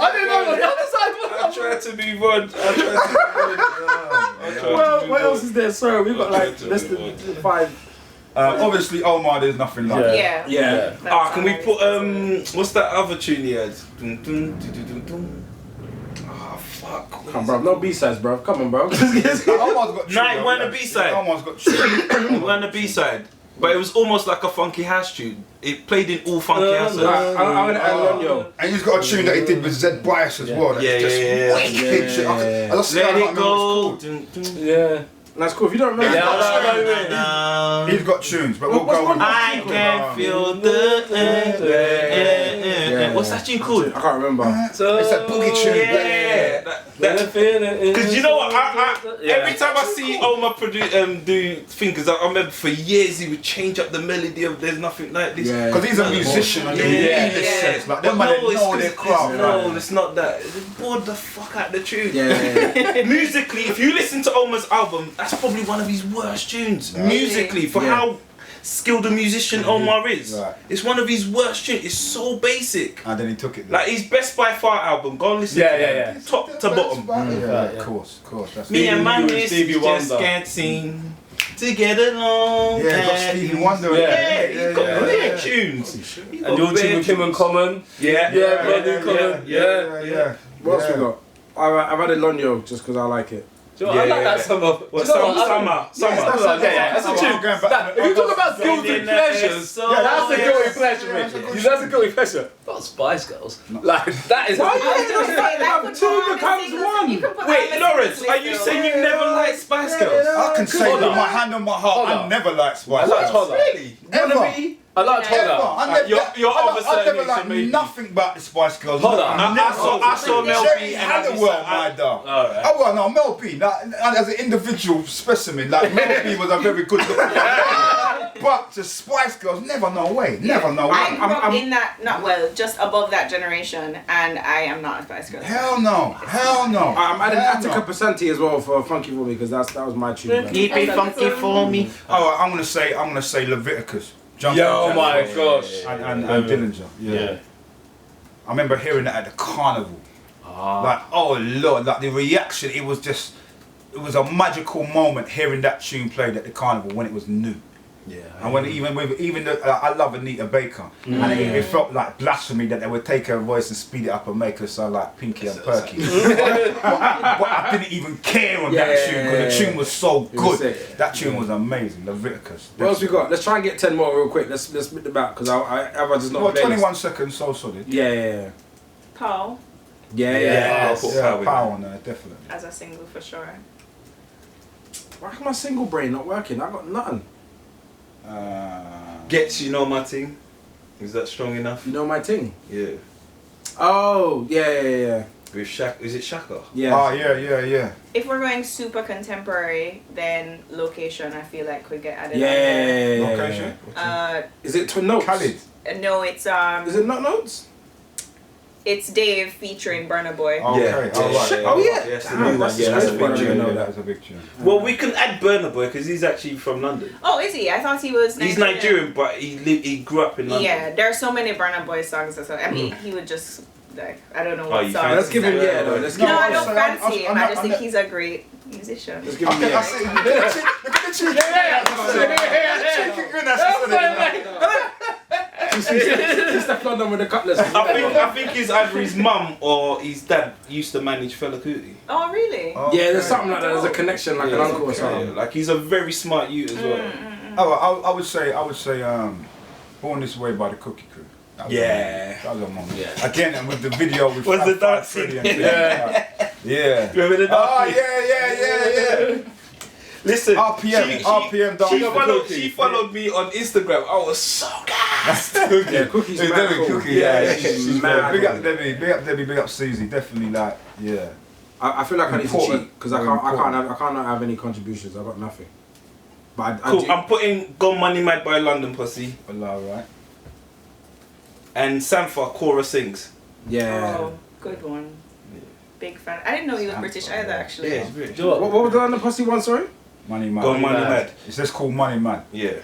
I didn't know what the other side was. I tried to be one. Well, what else is there? Sorry, we've got like less than 5. Obviously, Omar, there's nothing like it. Yeah. Yeah. That's Can we alright. put what's that other tune he had? Dun, dun, dun, dun, dun, dun. Oh fuck. Come on, bro. No B-sides, bro. Come on, bro. Omar's got tunes. Nah, it weren't a B-side. Omar's got tunes. It weren't a B-side, but it was almost like a funky house tune. It played in all funky houses. I'm gonna add Lonyo. And he's got a tune that he did with Zed Bias as well. That's Yeah, just yeah. wicked shit. I just Let can't it remember go. what it's called. Dun, dun. Yeah. That's cool. If you don't remember, He's got tunes, but we'll What's go one with I can feel the. What's that tune called? I can't remember. It's that boogie tune. Yeah. Because you know what? Every time I see Omar do things, because I remember for years he would change up the melody of "There's Nothing Like This." Yeah. Because he's a musician and in this sense. Like, them man know their craft. No, it's not that. It bored the fuck out the tune. Yeah. Musically, if you listen to Omar's album, that's probably one of his worst tunes. Musically, for how skilled a musician Omar is. Right. It's one of his worst tunes. It's so basic. And then he took it there. Like his Best by Far album. Go and listen to it. Top to bottom. Yeah, of course. That's Me and my Stevie miss Stevie just Wonder. can't seem to get along. Yeah, got Stevie Wonder. Yeah, he's got brilliant tunes. And your tune with Kim and Common. Yeah. Yeah, Rodney Common. Yeah. What else we got? I've added Lonyo just because I like it. Do you know what? I like that summer. What, Do you know what? Summer. That's a tune. If you talk about guilty pleasures, that's a guilty pleasure, Ricky. That's a guilty pleasure. Not Spice Girls. Like, that is. Why I was gonna say, that could Two put on becomes a single- one. you could put Wait, on a Lawrence, single are you list, saying though. you never liked Spice Girls? I can say with my hand on my heart, I never liked Spice I like Girls. Toddler. Really? Ever. I like Ever. Toddler. I never, You're I of a certain never age, liked so maybe. nothing about the Spice Girls. Toddler. I saw Mel Jerry B and Halliwell, my dog. Alright. Oh well, no, Mel B. Now, as an individual specimen, like Mel B was a very good looking man. But the Spice Girls, never no way, never no I way. grew up in that, just above that generation, and I am not a Spice Girl. Hell no, hell no. I'm adding Hell Attica no. Pasanti as well for Funky for me because that was my tune. man. Keep it funky for me. Oh, I'm gonna say Leviticus. Jump Yo, on my Jack. gosh. And Dillinger. Yeah. I remember hearing that at the carnival. Ah. Like, oh lord, like the reaction, it was just it was a magical moment hearing that tune played at the carnival when it was new. Yeah. And when even the, I love Anita Baker, and it felt like blasphemy that they would take her voice and speed it up and make her sound like Pinky and Perky. but I didn't even care on that tune because the tune was so good. That tune was amazing. Leviticus. What else we got? Let's try and get 10 more real quick. Let's spit them out because otherwise it's not. Well, 21 seconds, so solid. Yeah. Paul Yeah. Power on there, definitely. as a single for sure. Why is my single brain not working? I got nothing. Gets you know my thing. Is that strong enough? You know my thing. Yeah. Oh yeah. With Shaka. Is it Shaka? Yeah. Oh yeah. If we're going super contemporary, then Location I feel like could get added. Yeah. Location? Is it Twin Notes? Khalid. No, it's Is it not Notes? it's Dave featuring Burna Boy. Okay, Yeah. alright. Oh yeah. Yes, the Damn, new one. that's Yeah, that's a strange. big I didn't tune. know That was a big tune. Well, we can add Burna Boy because he's actually from London. Oh, is he? I thought he was Nigerian. He's Nigerian, but he grew up in London. Yeah, there are so many Burna Boy songs as well. I mean, he would just like I don't know Oh, what you songs. fancy Let's give him that? though. Let's give No, him. I don't So fancy him. I just I'm think not- he's a great musician. Let's give him. Look at the cheek. He's the London with the cutlass. I think his either his mum or his dad used to manage Fela Kuti. Oh, really? Yeah, there's something like that. There's a connection, like an uncle or something. Yeah, like he's a very smart youth as well. Oh, I would say, Born This Way by the Cookie Crew. That was Yeah. a moment. Yeah. Again, and with the video with Was the Fat dancing? Freddy and yeah. Remember the Oh dancing? yeah. Listen, RPM dance. she followed me on Instagram. I was so gassed. Yeah, Cookie's Hey, mad Debbie cool. Cookie, yeah, she's mad. Big cool. up Debbie, big up Susie. Definitely like, yeah. I feel like I need to Important. cheat because I can't have any contributions. I got nothing. But I Cool. do. I'm putting "Gone Money Mad" by London Pussy Allah, right? and Sanfa Cora Sings. Yeah. Oh, good one. Big fan. I didn't know he was British either, actually. Yeah, it's British. Do you know What was the London Pussy one? Sorry. Money Man. Gone Money Mad. Mad. It's just called Money Man. Yeah.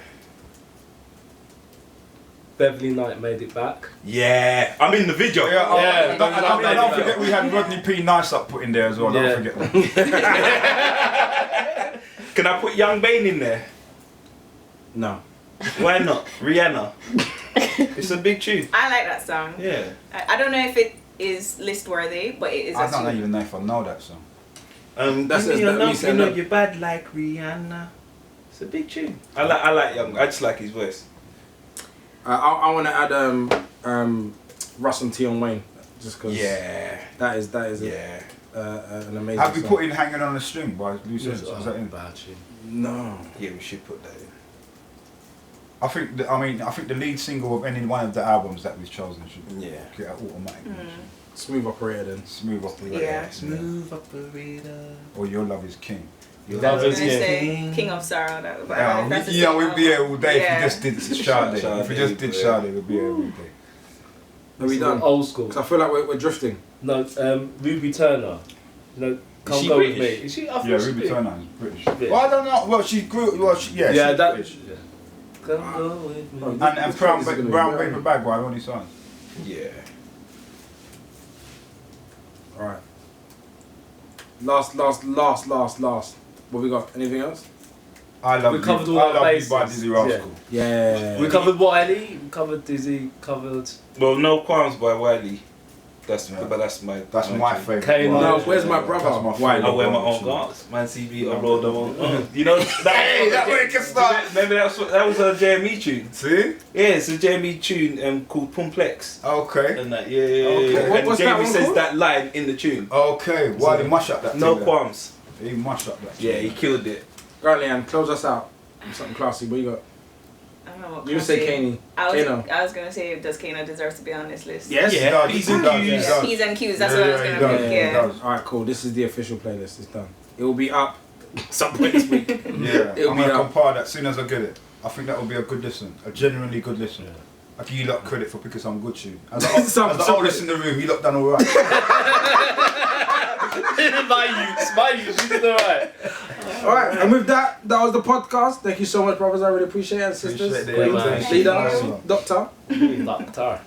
Beverly Knight made it back. Yeah. I'm in the video. Yeah. Don't forget we had Rodney P. Nice up put in there as well. Yeah. Don't forget that. Can I put Young Bane in there? No. Why not? Rihanna. It's a big tune. I like that song. Yeah. I don't know if it is list worthy, but it is I a don't tune. even know if I know that song. That's Give me me your number, saying you know that. you're bad like Rihanna. It's a big tune. I like Young. I just like his voice. I want to add Russ and Tion Wayne just because. Yeah. That is Yeah. an amazing. Have we song. put in Hanging on a String by Lucy? Is Oh, that in? bad tune. No. Yeah, we should put that in. I think the lead single of any one of the albums that we've chosen should Yeah. get an automatic mention. Smooth operator then. Smooth Operator. Yeah. Smooth operator. Or Your Love Is King. Your Love I was is gonna Yeah. say King of Sorrow. That was Yeah, the we'd same be here album. all day Yeah. if we just did Sade. If we just did Sade, we'd be here all day. Are we done? Old school. Because I feel like we're drifting. No, Ruby Turner. You know, Come she Go British? With Me. Is she? I thought Yeah, she Ruby did. Turner is British. Yeah. Well, I don't know. Well, she grew. Well, Yeah, she's that. British. Yeah. Come Go With Me. Oh, And Brown Paper Bag by Ronnie Sons. Yeah. Alright. Last. What we got? Anything else? I love We you. covered all I our love bases. you by Dizzy Rascal. Yeah. We covered Wiley, we covered Dizzy, covered Well, No Qualms by Wiley. That's Yeah. but that's my That's my tune. favourite. Kane one. No, where's my brother? That's my Why? favourite I wear my one, own actually. guards. Man CB, I roll them on. You know that. That way it can start. Maybe that was a JME tune. See? Yeah, it's a JME tune called Pumplex. Okay. And that, yeah. Okay. And What's that Jamie one says called? that line in the tune. Okay. Why did he mash up that No thing there? qualms. He mash up that. Yeah, he thing. killed it. Go on, Leanne, close us out. Something classy. What you got? I don't know what You say classy. Kanye. I was gonna say, does Kano deserve to be on this list? Yes. Yeah, does, P's he and does, Q's. he Yeah, does. P's and Q's. That's Yeah, what I was yeah, gonna he does, pick. he Yeah. does. Alright, cool. This is the official playlist. It's done. It will be up some point this week. Yeah. It'll I'm be gonna up. compile that as soon as I get it. I think that will be a good listen. A genuinely good listen. Yeah. I give you lot credit for picking some good tune. As the Some- oldest in the room, you lot done alright. my youth, you did alright. Alright, and with that was the podcast. Thank you so much, brothers. I really appreciate it. And sisters. Appreciate it. Great man. Leader, Nice one. Doctor. Like guitar.